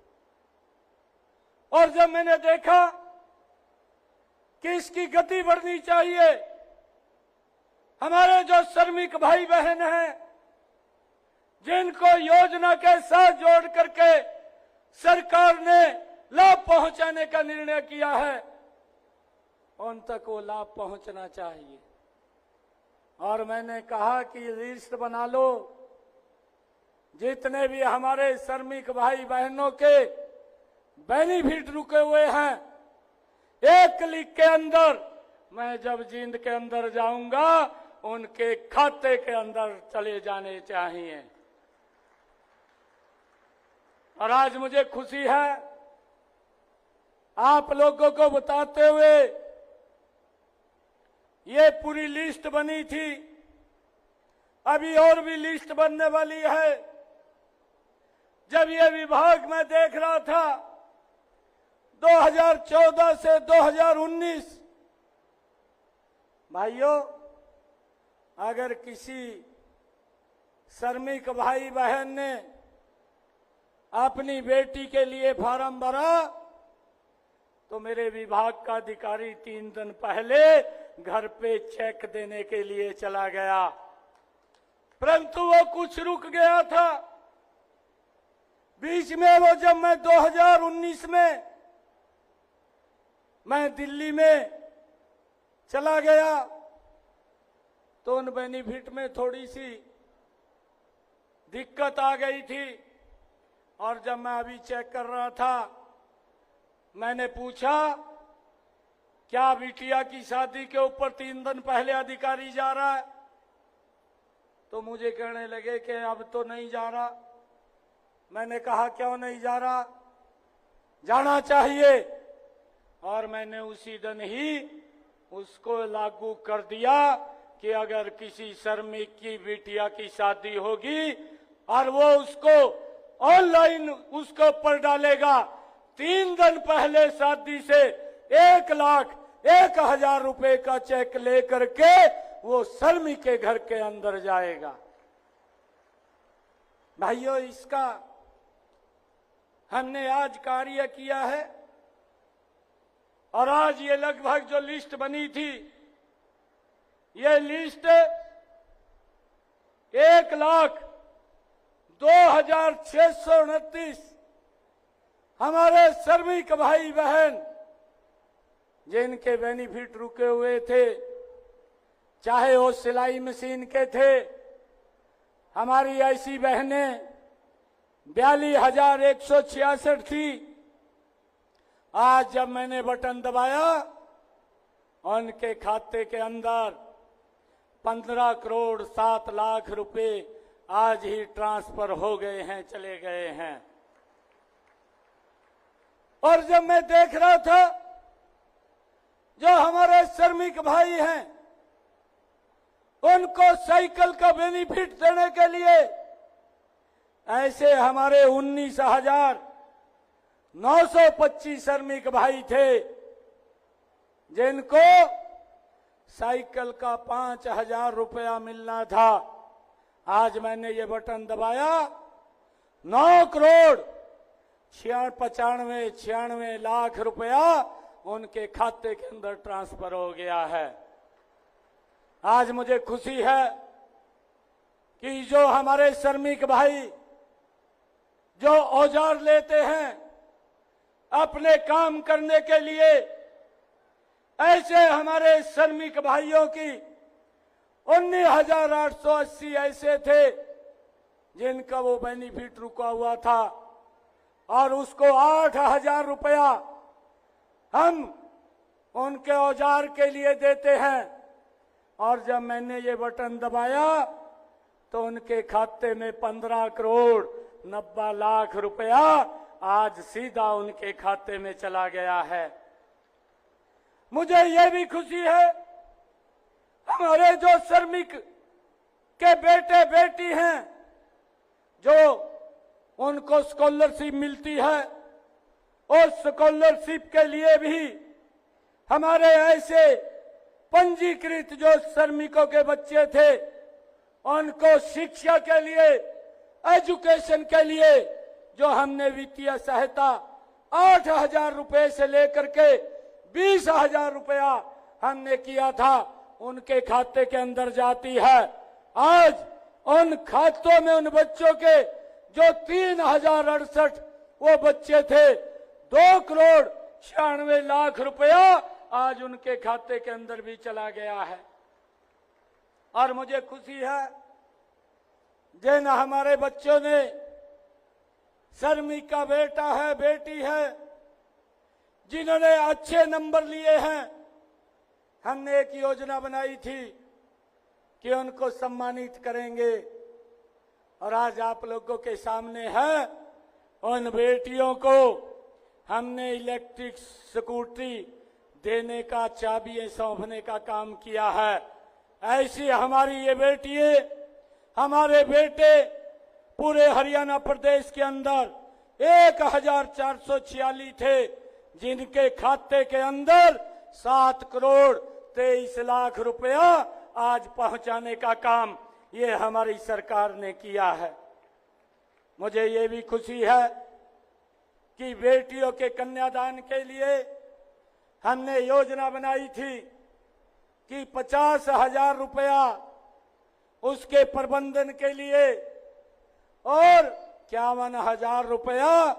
और जब मैंने देखा कि इसकी गति बढ़नी चाहिए, हमारे जो श्रमिक भाई बहन हैं जिनको योजना के साथ जोड़ करके सरकार ने लाभ पहुंचाने का निर्णय किया है, उन तक वो लाभ पहुंचना चाहिए। और मैंने कहा कि लिस्ट बना लो, जितने भी हमारे श्रमिक भाई बहनों के बेनिफिट रुके हुए हैं, एक क्लिक के अंदर मैं जब जींद के अंदर जाऊंगा उनके खाते के अंदर चले जाने चाहिए। और आज मुझे खुशी है आप लोगों को बताते हुए, ये पूरी लिस्ट बनी थी, अभी और भी लिस्ट बनने वाली है। जब ये विभाग मैं देख रहा था 2014 से 2019, भाइयों अगर किसी श्रमिक भाई बहन ने अपनी बेटी के लिए फार्म भरा तो मेरे विभाग का अधिकारी 3 दिन पहले घर पे चेक देने के लिए चला गया, परंतु वो कुछ रुक गया था। बीच में वो जब मैं 2019 में मैं दिल्ली में चला गया तो उन बेनिफिट में थोड़ी सी दिक्कत आ गई थी। और जब मैं अभी चेक कर रहा था, मैंने पूछा क्या बिटिया की शादी के ऊपर 3 दिन पहले अधिकारी जा रहा है, तो मुझे कहने लगे कि अब तो नहीं जा रहा। मैंने कहा क्यों नहीं जा रहा, जाना चाहिए। और मैंने उसी दिन ही उसको लागू कर दिया कि अगर किसी श्रमिक की बिटिया की शादी होगी और वो उसको ऑनलाइन उसके ऊपर डालेगा, 3 दिन पहले शादी से 1,01,000 रुपए का चेक लेकर के वो श्रमिक के घर के अंदर जाएगा। भाइयों इसका हमने आज कार्य किया है। और आज ये लगभग जो लिस्ट बनी थी, ये लिस्ट 1,02,629 हमारे श्रमिक भाई बहन जिनके बेनिफिट रुके हुए थे, चाहे वो सिलाई मशीन के थे। हमारी ऐसी बहनें 42,166 थी। आज जब मैंने बटन दबाया उनके खाते के अंदर 15,07,00,000 रुपए आज ही ट्रांसफर हो गए हैं, चले गए हैं। और जब मैं देख रहा था जो हमारे श्रमिक भाई हैं उनको साइकिल का बेनिफिट देने के लिए ऐसे हमारे 19,925 श्रमिक भाई थे जिनको साइकिल का 5,000 रुपया मिलना था। आज मैंने ये बटन दबाया, 9,95,96 लाख रुपया उनके खाते के अंदर ट्रांसफर हो गया है। आज मुझे खुशी है कि जो हमारे श्रमिक भाई जो औजार लेते हैं अपने काम करने के लिए, ऐसे हमारे श्रमिक भाइयों की 19,880 ऐसे थे जिनका वो बेनिफिट रुका हुआ था और उसको 8,000 रुपया हम उनके औजार के लिए देते हैं। और जब मैंने ये बटन दबाया तो उनके खाते में 15,90,00,000 रुपया आज सीधा उनके खाते में चला गया है। मुझे ये भी खुशी है हमारे जो श्रमिक के बेटे बेटी हैं जो उनको स्कॉलरशिप मिलती है, उस स्कॉलरशिप के लिए भी हमारे ऐसे पंजीकृत जो श्रमिकों के बच्चे थे उनको शिक्षा के लिए, एजुकेशन के लिए जो हमने वित्तीय सहायता 8,000 रुपए से लेकर के 20,000 रुपया हमने किया था, उनके खाते के अंदर जाती है। आज उन खातों में उन बच्चों के जो 3,068 वो बच्चे थे, 2,96,00,000 रुपया आज उनके खाते के अंदर भी चला गया है। और मुझे खुशी है जिन हमारे बच्चों ने, श्रमिक का बेटा है, बेटी है, जिन्होंने अच्छे नंबर लिए हैं, हमने एक योजना बनाई थी कि उनको सम्मानित करेंगे। और आज आप लोगों के सामने है, उन बेटियों को हमने इलेक्ट्रिक स्कूटी देने का, चाबियां सौंपने का काम किया है। ऐसी हमारी ये बेटियां, हमारे बेटे पूरे हरियाणा प्रदेश के अंदर 1,446 थे, जिनके खाते के अंदर 7,23,00,000 रुपया आज पहुंचाने का काम ये हमारी सरकार ने किया है। मुझे ये भी खुशी है कि बेटियों के कन्यादान के लिए हमने योजना बनाई थी कि 50,000 रुपया उसके प्रबंधन के लिए और 51,000 रुपया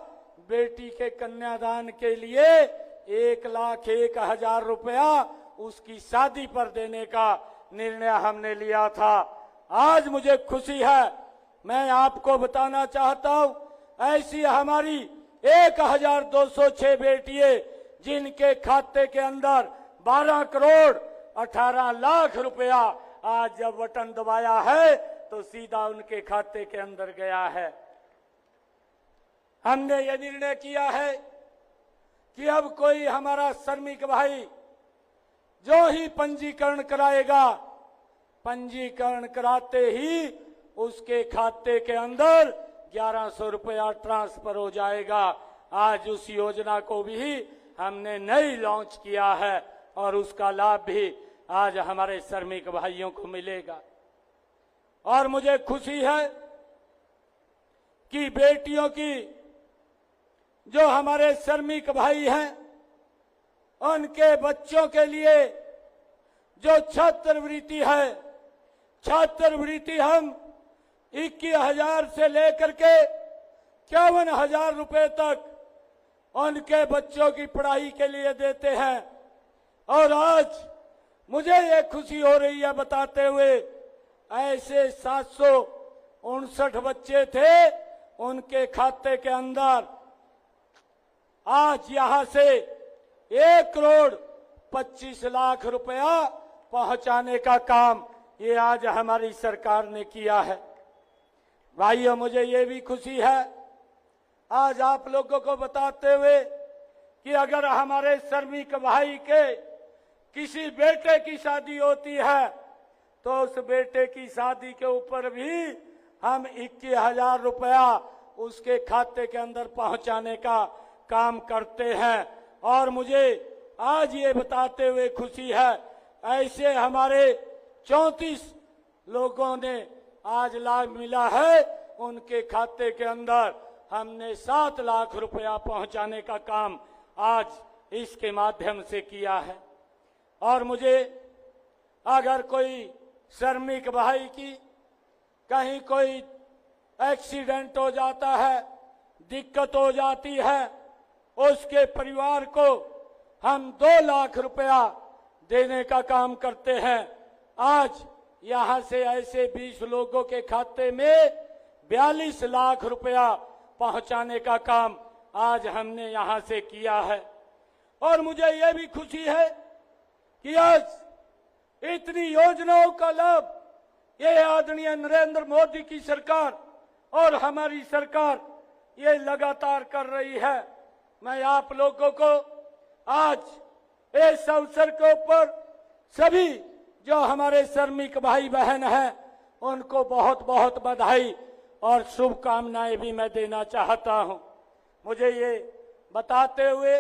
बेटी के कन्यादान के लिए, 1,01,000 रुपया उसकी शादी पर देने का निर्णय हमने लिया था। आज मुझे खुशी है, मैं आपको बताना चाहता हूं, ऐसी हमारी 1,206 बेटियां जिनके खाते के अंदर 12,18,00,000 रुपया आज जब बटन दबाया है तो सीधा उनके खाते के अंदर गया है। हमने ये निर्णय किया है कि अब कोई हमारा श्रमिक भाई जो ही पंजीकरण कराएगा, पंजीकरण कराते ही उसके खाते के अंदर 1,100 रुपया ट्रांसफर हो जाएगा। आज उस योजना को भी हमने नई लॉन्च किया है और उसका लाभ भी आज हमारे श्रमिक भाइयों को मिलेगा। और मुझे खुशी है कि बेटियों की, जो हमारे श्रमिक भाई हैं, उनके बच्चों के लिए जो छात्रवृत्ति है, छात्रवृत्ति हम 21,000 से लेकर के 51,000 रुपए तक उनके बच्चों की पढ़ाई के लिए देते हैं। और आज मुझे ये खुशी हो रही है बताते हुए, ऐसे 759 बच्चे थे, उनके खाते के अंदर आज यहां से 1,25,00,000 रुपया पहुंचाने का काम ये आज हमारी सरकार ने किया है। भाइयों, मुझे ये भी खुशी है आज आप लोगों को बताते हुए कि अगर हमारे श्रमिक भाई के किसी बेटे की शादी होती है तो उस बेटे की शादी के ऊपर भी हम 21,000 रुपया उसके खाते के अंदर पहुंचाने का काम करते हैं। और मुझे आज ये बताते हुए खुशी है, ऐसे हमारे 34 लोगों ने आज लाभ मिला है, उनके खाते के अंदर हमने 7 लाख रुपया पहुंचाने का काम आज इसके माध्यम से किया है। और मुझे अगर कोई श्रमिक भाई की कहीं कोई एक्सीडेंट हो जाता है, दिक्कत हो जाती है, उसके परिवार को हम 2 लाख रुपया देने का काम करते हैं। आज यहां से ऐसे 20 लोगों के खाते में 42 लाख रुपया पहुंचाने का काम आज हमने यहां से किया है। और मुझे ये भी खुशी है कि आज इतनी योजनाओं का लाभ ये आदरणीय नरेंद्र मोदी की सरकार और हमारी सरकार ये लगातार कर रही है। मैं आप लोगों को आज इस अवसर के ऊपर सभी जो हमारे श्रमिक भाई बहन हैं उनको बहुत बहुत बधाई और शुभकामनाएं भी मैं देना चाहता हूं। मुझे ये बताते हुए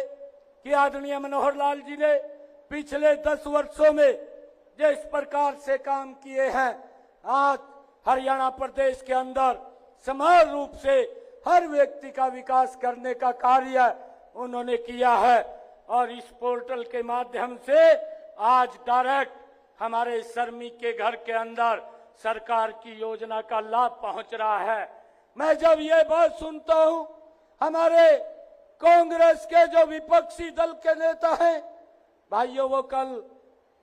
कि आदरणीय मनोहर लाल जी ने पिछले 10 वर्षों में जिस प्रकार से काम किए हैं, आज हरियाणा प्रदेश के अंदर समान रूप से हर व्यक्ति का विकास करने का कार्य उन्होंने किया है। और इस पोर्टल के माध्यम से आज डायरेक्ट हमारे श्रमिक के घर के अंदर सरकार की योजना का लाभ पहुंच रहा है। मैं जब ये बात सुनता हूं, हमारे कांग्रेस के जो विपक्षी दल के नेता हैं, भाइयों, वो कल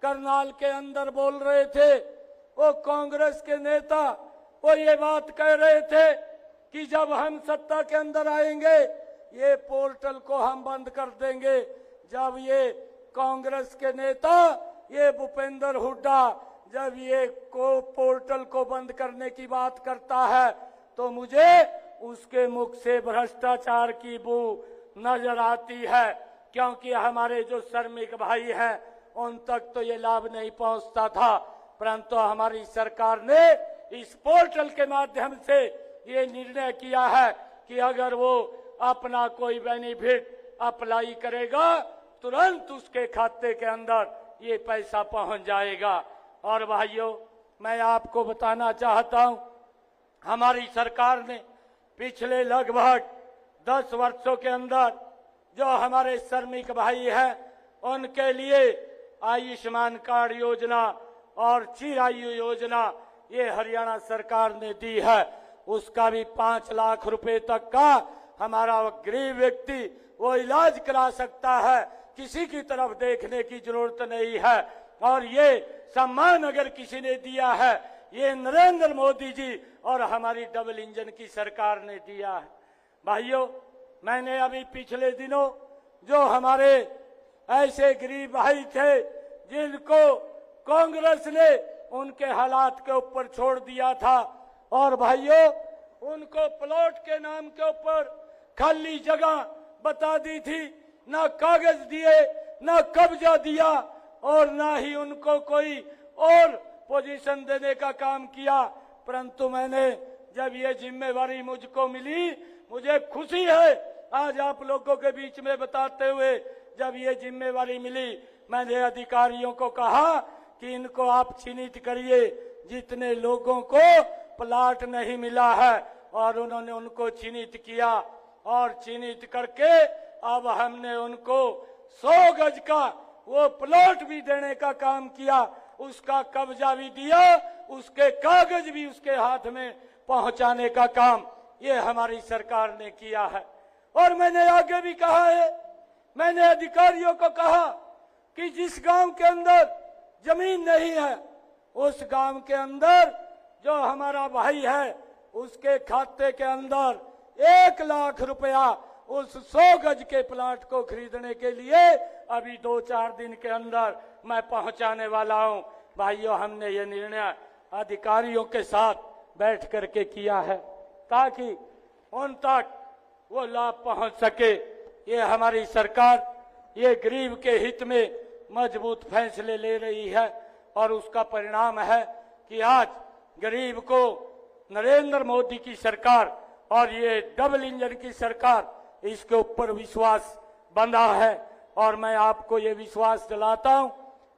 करनाल के अंदर बोल रहे थे, वो कांग्रेस के नेता वो ये बात कह रहे थे कि जब हम सत्ता के अंदर आएंगे ये पोर्टल को हम बंद कर देंगे। जब ये कांग्रेस के नेता, ये भूपेंद्र हुड्डा, जब ये पोर्टल को बंद करने की बात करता है तो मुझे उसके मुख से भ्रष्टाचार की बू नजर आती है, क्योंकि हमारे जो श्रमिक भाई हैं उन तक तो ये लाभ नहीं पहुंचता था, परंतु हमारी सरकार ने इस पोर्टल के माध्यम से ये निर्णय किया है कि अगर वो अपना कोई बेनिफिट अप्लाई करेगा तुरंत उसके खाते के अंदर ये पैसा पहुंच जाएगा। और भाइयों, मैं आपको बताना चाहता हूं, हमारी सरकार ने पिछले लगभग 10 वर्षों के अंदर जो हमारे श्रमिक भाई हैं उनके लिए आयुष्मान कार्ड योजना और चिरायु योजना ये हरियाणा सरकार ने दी है। उसका भी 5 लाख रुपए तक का हमारा गरीब व्यक्ति वो इलाज करा सकता है, किसी की तरफ देखने की जरूरत नहीं है। और ये सम्मान अगर किसी ने दिया है, ये नरेंद्र मोदी जी और हमारी डबल इंजन की सरकार ने दिया है। भाइयों, मैंने अभी पिछले दिनों जो हमारे ऐसे गरीब भाई थे जिनको कांग्रेस ने उनके हालात के ऊपर छोड़ दिया था, और भाइयों उनको प्लॉट के नाम के ऊपर खाली जगह बता दी थी, ना कागज दिए, ना कब्जा दिया, और ना ही उनको कोई और पोजीशन देने का काम किया। परंतु मैंने जब ये जिम्मेवारी मुझको मिली, मुझे खुशी है आज आप लोगों के बीच में बताते हुए, जब ये जिम्मेवारी मिली मैंने अधिकारियों को कहा कि इनको आप चिन्हित करिए जितने लोगों को प्लाट नहीं मिला है, और उन्होंने उनको चिन्हित किया और चिन्हित करके अब हमने उनको 100 गज का वो प्लॉट भी देने का काम किया, उसका कब्जा भी दिया, उसके कागज भी उसके हाथ में पहुंचाने का काम ये हमारी सरकार ने किया है। और मैंने आगे भी कहा है, मैंने अधिकारियों को कहा कि जिस गांव के अंदर जमीन नहीं है उस गांव के अंदर जो हमारा भाई है उसके खाते के अंदर 1 लाख रुपया उस 100 गज के प्लाट को खरीदने के लिए अभी 2-4 दिन के अंदर मैं पहुंचाने वाला हूं। भाइयों, हमने ये निर्णय अधिकारियों के साथ बैठ करके किया है ताकि उन तक वो लाभ पहुंच सके। ये हमारी सरकार ये गरीब के हित में मजबूत फैसले ले रही है, और उसका परिणाम है कि आज गरीब को नरेंद्र मोदी की सरकार और ये डबल इंजन की सरकार इसके ऊपर विश्वास बंधा है। और मैं आपको ये विश्वास दिलाता हूं,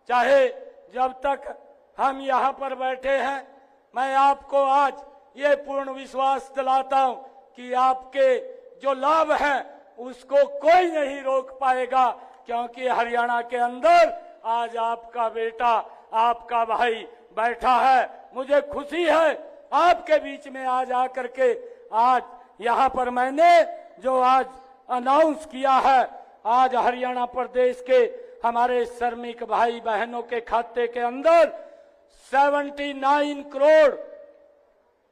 चाहे जब तक हम यहाँ पर बैठे हैं, मैं आपको आज ये पूर्ण विश्वास दिलाता हूं कि आपके जो लाभ है उसको कोई नहीं रोक पाएगा, क्योंकि हरियाणा के अंदर आज आपका बेटा, आपका भाई बैठा है। मुझे खुशी है आपके बीच में आज आकर के आज यहाँ पर मैंने जो आज अनाउंस किया है, आज हरियाणा प्रदेश के हमारे श्रमिक भाई बहनों के खाते के अंदर 79 करोड़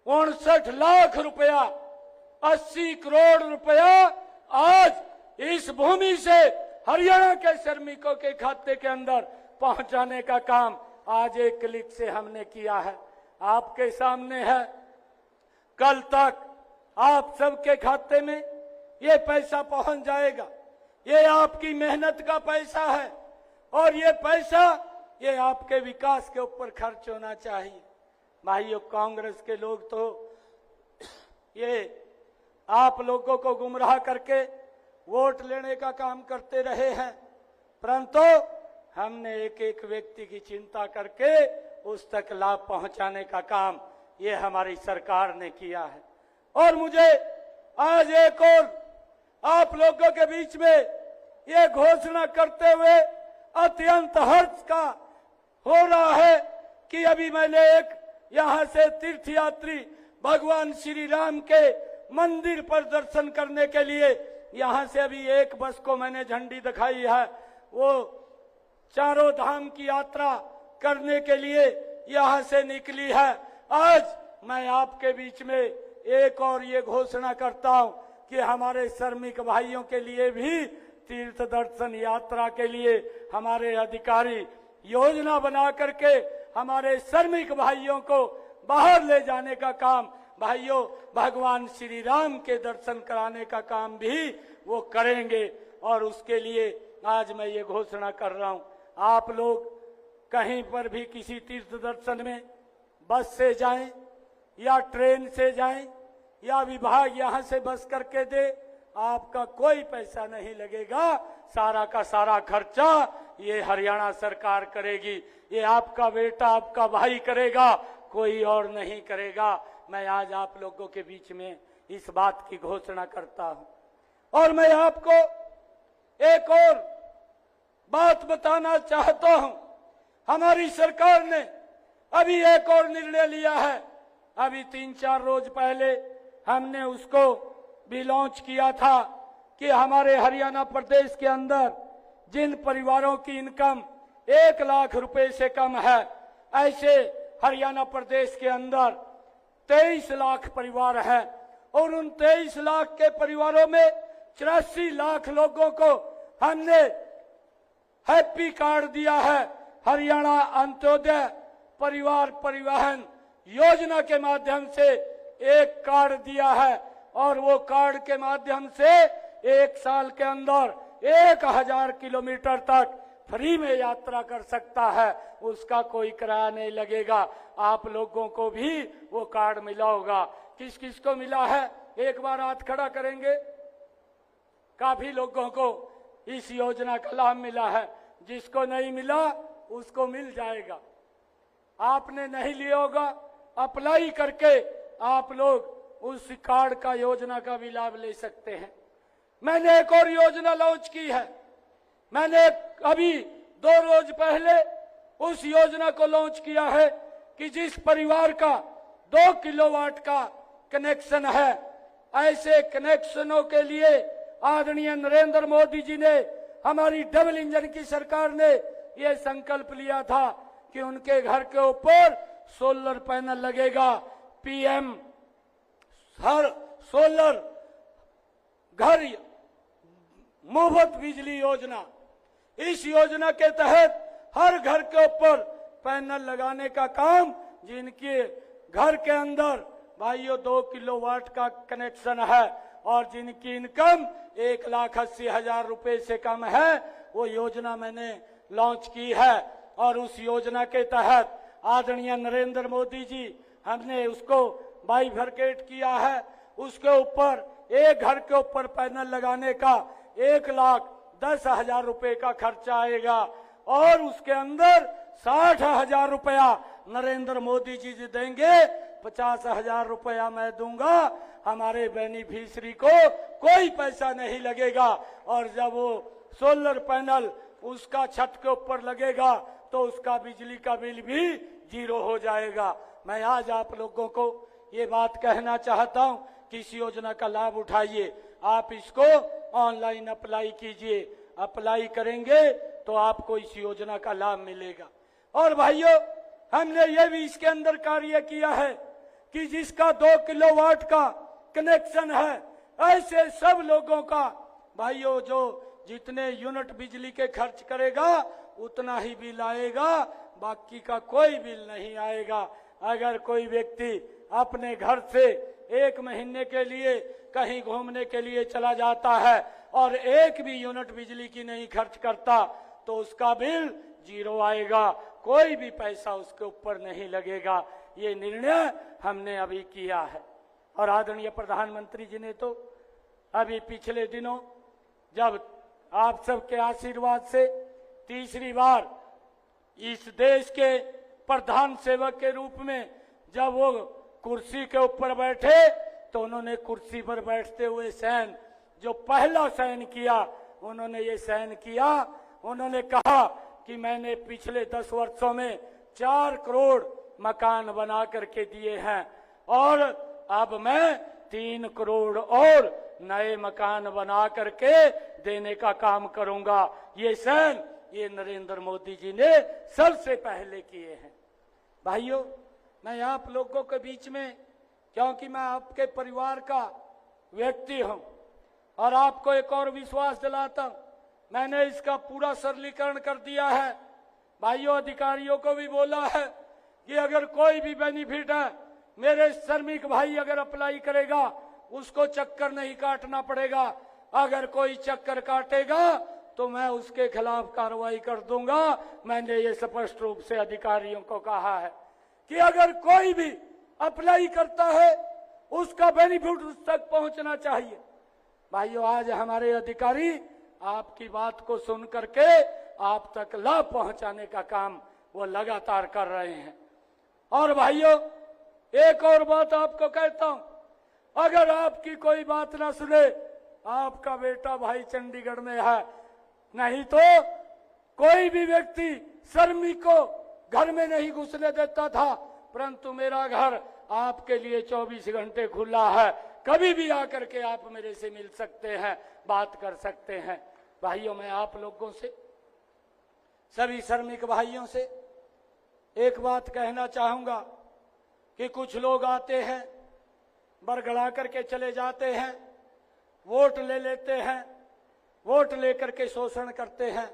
59 लाख रुपया 80 करोड़ रुपया आज इस भूमि से हरियाणा के श्रमिकों के खाते के अंदर पहुंचाने का काम आज एक क्लिक से हमने किया है। आपके सामने है, कल तक आप सबके खाते में ये पैसा पहुंच जाएगा। ये आपकी मेहनत का पैसा है और ये पैसा ये आपके विकास के ऊपर खर्च होना चाहिए। भाइयों, कांग्रेस के लोग तो ये आप लोगों को गुमराह करके वोट लेने का काम करते रहे हैं, परंतु हमने एक एक व्यक्ति की चिंता करके उस तक लाभ पहुंचाने का काम ये हमारी सरकार ने किया है। और मुझे आज एक और आप लोगों के बीच में ये घोषणा करते हुए अत्यंत हर्ष का हो रहा है कि अभी मैंने एक यहाँ से तीर्थयात्री भगवान श्री राम के मंदिर पर दर्शन करने के लिए यहाँ से अभी एक बस को मैंने झंडी दिखाई है। वो चारों धाम की यात्रा करने के लिए यहाँ से निकली है। आज मैं आपके बीच में एक और ये घोषणा करता हूँ कि हमारे श्रमिक भाइयों के लिए भी तीर्थ दर्शन यात्रा के लिए हमारे अधिकारी योजना बना करके हमारे श्रमिक भाइयों को बाहर ले जाने का काम, भाइयों भगवान श्री राम के दर्शन कराने का काम भी वो करेंगे। और उसके लिए आज मैं ये घोषणा कर रहा हूँ, आप लोग कहीं पर भी किसी तीर्थ दर्शन में बस से जाएं या ट्रेन से जाएं या विभाग यहाँ से बस करके दे, आपका कोई पैसा नहीं लगेगा। सारा का सारा खर्चा ये हरियाणा सरकार करेगी। ये आपका बेटा आपका भाई करेगा, कोई और नहीं करेगा। मैं आज आप लोगों के बीच में इस बात की घोषणा करता हूं। और मैं आपको एक और बात बताना चाहता हूं, हमारी सरकार ने अभी एक और निर्णय लिया है। अभी 3-4 रोज पहले हमने उसको भी लॉन्च किया था कि हमारे हरियाणा प्रदेश के अंदर जिन परिवारों की इनकम 1 लाख रुपए से कम है, ऐसे हरियाणा प्रदेश के अंदर 23 लाख परिवार हैं और उन 23 लाख के परिवारों में 84 लाख लोगों को हमने हैप्पी कार्ड दिया है। हरियाणा अंत्योदय परिवार परिवहन योजना के माध्यम से एक कार्ड दिया है और वो कार्ड के माध्यम से 1 साल के अंदर 1000 किलोमीटर तक फ्री में यात्रा कर सकता है, उसका कोई किराया नहीं लगेगा। आप लोगों को भी वो कार्ड मिला होगा। किस किस को मिला है, एक बार हाथ खड़ा करेंगे। काफी लोगों को इस योजना का लाभ मिला है, जिसको नहीं मिला उसको मिल जाएगा। आपने नहीं लिया होगा, अप्लाई करके आप लोग उस कार्ड का योजना का भी लाभ ले सकते हैं। मैंने एक और योजना लॉन्च की है। मैंने अभी 2 रोज पहले उस योजना को लॉन्च किया है कि जिस परिवार का 2 किलोवाट का कनेक्शन है, ऐसे कनेक्शनों के लिए आदरणीय नरेंद्र मोदी जी ने, हमारी डबल इंजन की सरकार ने यह संकल्प लिया था कि उनके घर के ऊपर सोलर पैनल लगेगा। पीएम हर सोलर घर मुफ्त बिजली योजना, इस योजना के तहत हर घर के ऊपर पैनल लगाने का काम, जिनके घर के अंदर भाइयों 2 किलोवाट का कनेक्शन है और जिनकी इनकम 1,80,000 रुपए से कम है, वो योजना मैंने लॉन्च की है। और उस योजना के तहत आदरणीय नरेंद्र मोदी जी, हमने उसको बाइफरकेट किया है। उसके ऊपर एक घर के ऊपर पैनल लगाने का 1,10,000 रुपए का खर्चा आएगा और उसके अंदर 60,000 रुपया नरेंद्र मोदी जी देंगे, 50,000 रुपया मैं दूंगा। हमारे बेनिफिशियरी को कोई पैसा नहीं लगेगा। और जब वो सोलर पैनल उसका छत के ऊपर लगेगा तो उसका बिजली का बिल भी 0 हो जाएगा। मैं आज आप लोगों को ये बात कहना चाहता हूं कि इस योजना का लाभ उठाइए। आप इसको ऑनलाइन अप्लाई कीजिए, अप्लाई करेंगे तो आपको इस योजना का लाभ मिलेगा। और भाइयों, हमने ये भी इसके अंदर कार्य किया है कि जिसका 2 किलोवाट का कनेक्शन है, ऐसे सब लोगों का, भाइयों, जो जितने यूनिट बिजली के खर्च करेगा उतना ही बिल आएगा, बाकी का कोई बिल नहीं आएगा। अगर कोई व्यक्ति अपने घर से 1 महीने के लिए कहीं घूमने के लिए चला जाता है और 1 भी यूनिट बिजली की नहीं खर्च करता तो उसका बिल 0 आएगा, कोई भी पैसा उसके ऊपर नहीं लगेगा। ये निर्णय हमने अभी किया है। और आदरणीय प्रधानमंत्री जी ने तो अभी पिछले दिनों, जब आप सबके आशीर्वाद से तीसरी बार इस देश के प्रधान सेवक के रूप में जब वो कुर्सी के ऊपर बैठे तो उन्होंने कुर्सी पर बैठते हुए सहन, जो पहला सहन किया उन्होंने ये सहन किया, उन्होंने कहा कि मैंने पिछले 10 वर्षों में 4 करोड़ मकान बना करके दिए हैं और अब मैं 3 करोड़ और नए मकान बना करके देने का काम करूंगा। ये सहन ये नरेंद्र मोदी जी ने सबसे पहले किए हैं। भाइयों, मैं आप लोगों के बीच में, क्योंकि मैं आपके परिवार का व्यक्ति हूं और आपको एक और विश्वास दिलाता हूं, मैंने इसका पूरा सरलीकरण कर दिया है। भाइयों, अधिकारियों को भी बोला है कि अगर कोई भी बेनिफिट है, मेरे श्रमिक भाई अगर अप्लाई करेगा उसको चक्कर नहीं काटना पड़ेगा। अगर कोई चक्कर काटेगा तो मैं उसके खिलाफ कार्रवाई कर दूंगा। मैंने ये स्पष्ट रूप से अधिकारियों को कहा है कि अगर कोई भी अप्लाई करता है उसका बेनिफिट उस तक पहुंचना चाहिए। भाइयों, आज हमारे अधिकारी आपकी बात को सुन करके आप तक लाभ पहुंचाने का काम वो लगातार कर रहे हैं। और भाइयों, एक और बात आपको कहता हूं, अगर आपकी कोई बात ना सुने, आपका बेटा भाई चंडीगढ़ में है, नहीं तो कोई भी व्यक्ति श्रमिक को घर में नहीं घुसने देता था, परंतु मेरा घर आपके लिए 24 घंटे खुला है। कभी भी आकर के आप मेरे से मिल सकते हैं, बात कर सकते हैं। भाइयों, मैं आप लोगों से, सभी श्रमिक भाइयों से एक बात कहना चाहूंगा कि कुछ लोग आते हैं, बरगड़ा करके चले जाते हैं, वोट ले लेते हैं, वोट लेकर के शोषण करते हैं।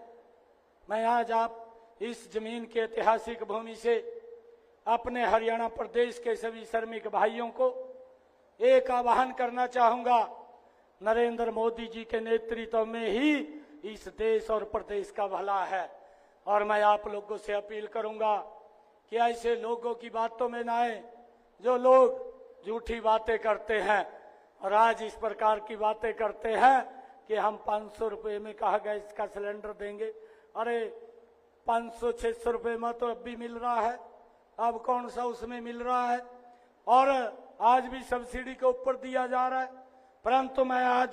मैं आज आप इस जमीन के ऐतिहासिक भूमि से अपने हरियाणा प्रदेश के सभी श्रमिक भाइयों को एक आह्वान करना चाहूंगा। नरेंद्र मोदी जी के नेतृत्व में ही इस देश और प्रदेश का भला है और मैं आप लोगों से अपील करूंगा कि ऐसे लोगों की बातों में ना आए जो लोग झूठी बातें करते हैं और आज इस प्रकार की बातें करते हैं कि हम 500 रुपए में कहा गैस का सिलेंडर देंगे। अरे 500-600 रुपए में तो अब भी मिल रहा है, अब कौन सा उसमें मिल रहा है, और आज भी सब्सिडी के ऊपर दिया जा रहा है। परंतु मैं आज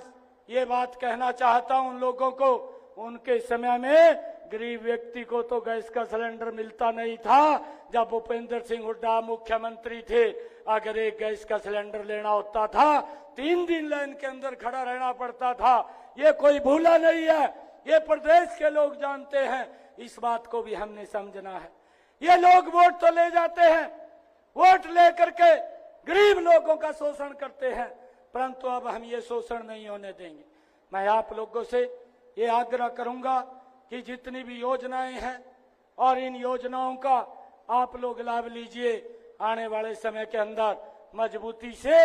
ये बात कहना चाहता हूं उन लोगों को, उनके समय में गरीब व्यक्ति को तो गैस का सिलेंडर मिलता नहीं था। जब भूपेंद्र सिंह हुड्डा मुख्यमंत्री थे, अगर एक गैस का सिलेंडर लेना होता था 3 दिन लाइन के अंदर खड़ा रहना पड़ता था। ये कोई भूला नहीं है, ये प्रदेश के लोग जानते हैं। इस बात को भी हमने समझना है। ये लोग वोट तो ले जाते हैं, वोट लेकर के गरीब लोगों का शोषण करते हैं, परंतु अब हम ये शोषण नहीं होने देंगे। मैं आप लोगों से ये आग्रह करूंगा कि जितनी भी योजनाएं हैं और इन योजनाओं का आप लोग लाभ लीजिए। आने वाले समय के अंदर मजबूती से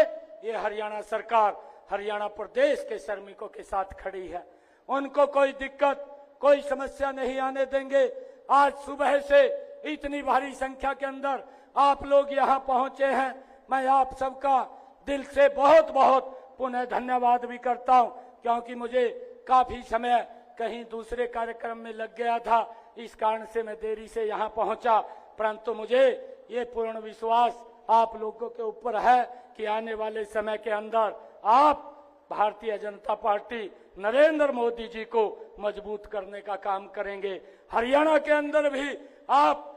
ये हरियाणा सरकार हरियाणा प्रदेश के श्रमिकों के साथ खड़ी है। उनको कोई दिक्कत, कोई समस्या नहीं आने देंगे। आज सुबह से इतनी भारी संख्या के अंदर आप लोग यहाँ पहुंचे हैं, मैं आप सबका दिल से बहुत बहुत पुनः धन्यवाद भी करता हूं, क्योंकि मुझे काफी समय कहीं दूसरे कार्यक्रम में लग गया था, इस कारण से मैं देरी से यहाँ पहुंचा। परंतु मुझे ये पूर्ण विश्वास आप लोगों के ऊपर है कि आने वाले समय के अंदर आप भारतीय जनता पार्टी नरेंद्र मोदी जी को मजबूत करने का काम करेंगे। हरियाणा के अंदर भी आप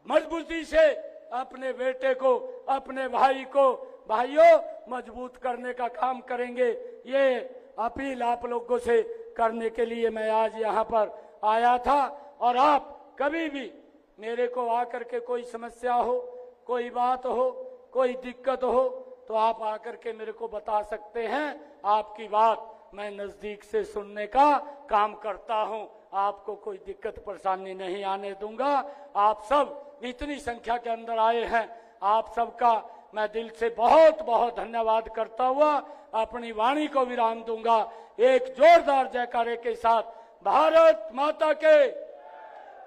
मजबूती से अपने बेटे को, अपने भाई को, भाइयों मजबूत करने का काम करेंगे। ये अपील आप लोगों से करने के लिए मैं आज यहाँ पर आया था। और आप कभी भी मेरे को आकर के कोई समस्या हो, कोई बात हो, कोई दिक्कत हो, तो आप आकर के मेरे को बता सकते हैं। आपकी बात मैं नजदीक से सुनने का काम करता हूं, आपको कोई दिक्कत परेशानी नहीं आने दूंगा। आप सब इतनी संख्या के अंदर आए हैं, आप सबका मैं दिल से बहुत बहुत धन्यवाद करता हुआ अपनी वाणी को विराम दूंगा। एक जोरदार जयकारे के साथ भारत माता के,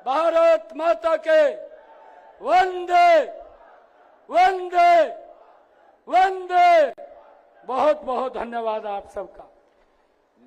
भारत माता के, वंदे वंदे वंदे। बहुत बहुत धन्यवाद आप सबका।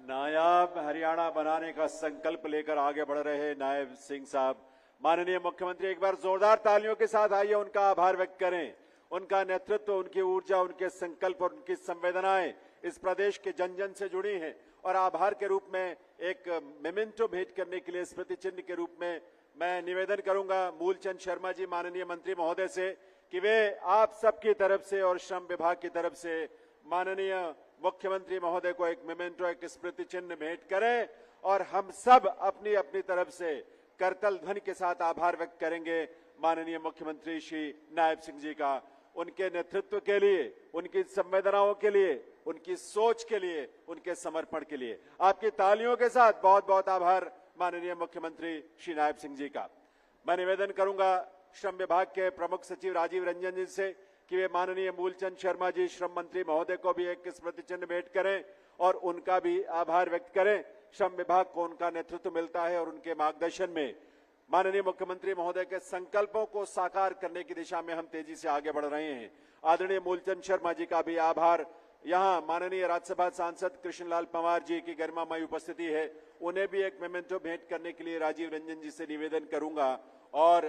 नायाब हरियाणा बनाने का संकल्प लेकर आगे बढ़ रहे नायब सिंह साहब, माननीय मुख्यमंत्री एक बार जोरदार तालियों के साथ आइए, उनका आभार व्यक्त करें। उनका नेतृत्व, उनकी ऊर्जा, उनके संकल्प और उनकी संवेदनाएं इस प्रदेश के जन जन से जुड़ी हैं और आभार के रूप में एक मेमेंटो भेंट करने के लिए, स्मृति चिन्ह के रूप में मैं निवेदन करूंगा मूलचंद शर्मा जी माननीय मंत्री महोदय से कि वे आप सबकी तरफ से और श्रम विभाग की तरफ से माननीय मुख्यमंत्री महोदय को एक मेमेंटो, एक स्मृति चिन्ह भेंट करें और हम सब अपनी अपनी तरफ से करतल ध्वनि के साथ आभार व्यक्त करेंगे माननीय मुख्यमंत्री श्री नायब सिंह जी का, उनके नेतृत्व के लिए, उनकी संवेदनाओं के लिए, उनकी सोच के लिए, उनके समर्पण के लिए। आपकी तालियों के साथ बहुत बहुत आभार माननीय मुख्यमंत्री श्री नायब सिंह जी का। मैं निवेदन करूंगा श्रम विभाग के प्रमुख सचिव राजीव रंजन जी से कि वे माननीय मूलचंद शर्मा जी श्रम मंत्री महोदय को भी एक स्मृति चिन्ह भेंट करें और उनका भी आभार व्यक्त करें। श्रम विभाग को उनका नेतृत्व मिलता है और उनके मार्गदर्शन में माननीय मुख्यमंत्री महोदय के संकल्पों को साकार करने की दिशा में हम तेजी से आगे बढ़ रहे हैं। आदरणीय मूलचंद शर्मा जी का भी आभार। यहाँ माननीय राज्यसभा सांसद कृष्णलाल पंवार जी की गरिमामयी उपस्थिति है, उन्हें भी एक मेमेंटो भेंट करने के लिए राजीव रंजन जी से निवेदन करूंगा और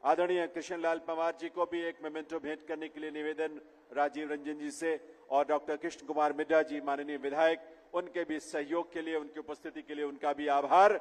आदरणीय कृष्णलाल पंवार जी को भी एक मेमेंटो भेंट करने के लिए निवेदन राजीव रंजन जी से और डॉक्टर कृष्ण कुमार मिड्ढा जी माननीय विधायक, उनके भी सहयोग के लिए, उनकी उपस्थिति के लिए उनका भी आभार।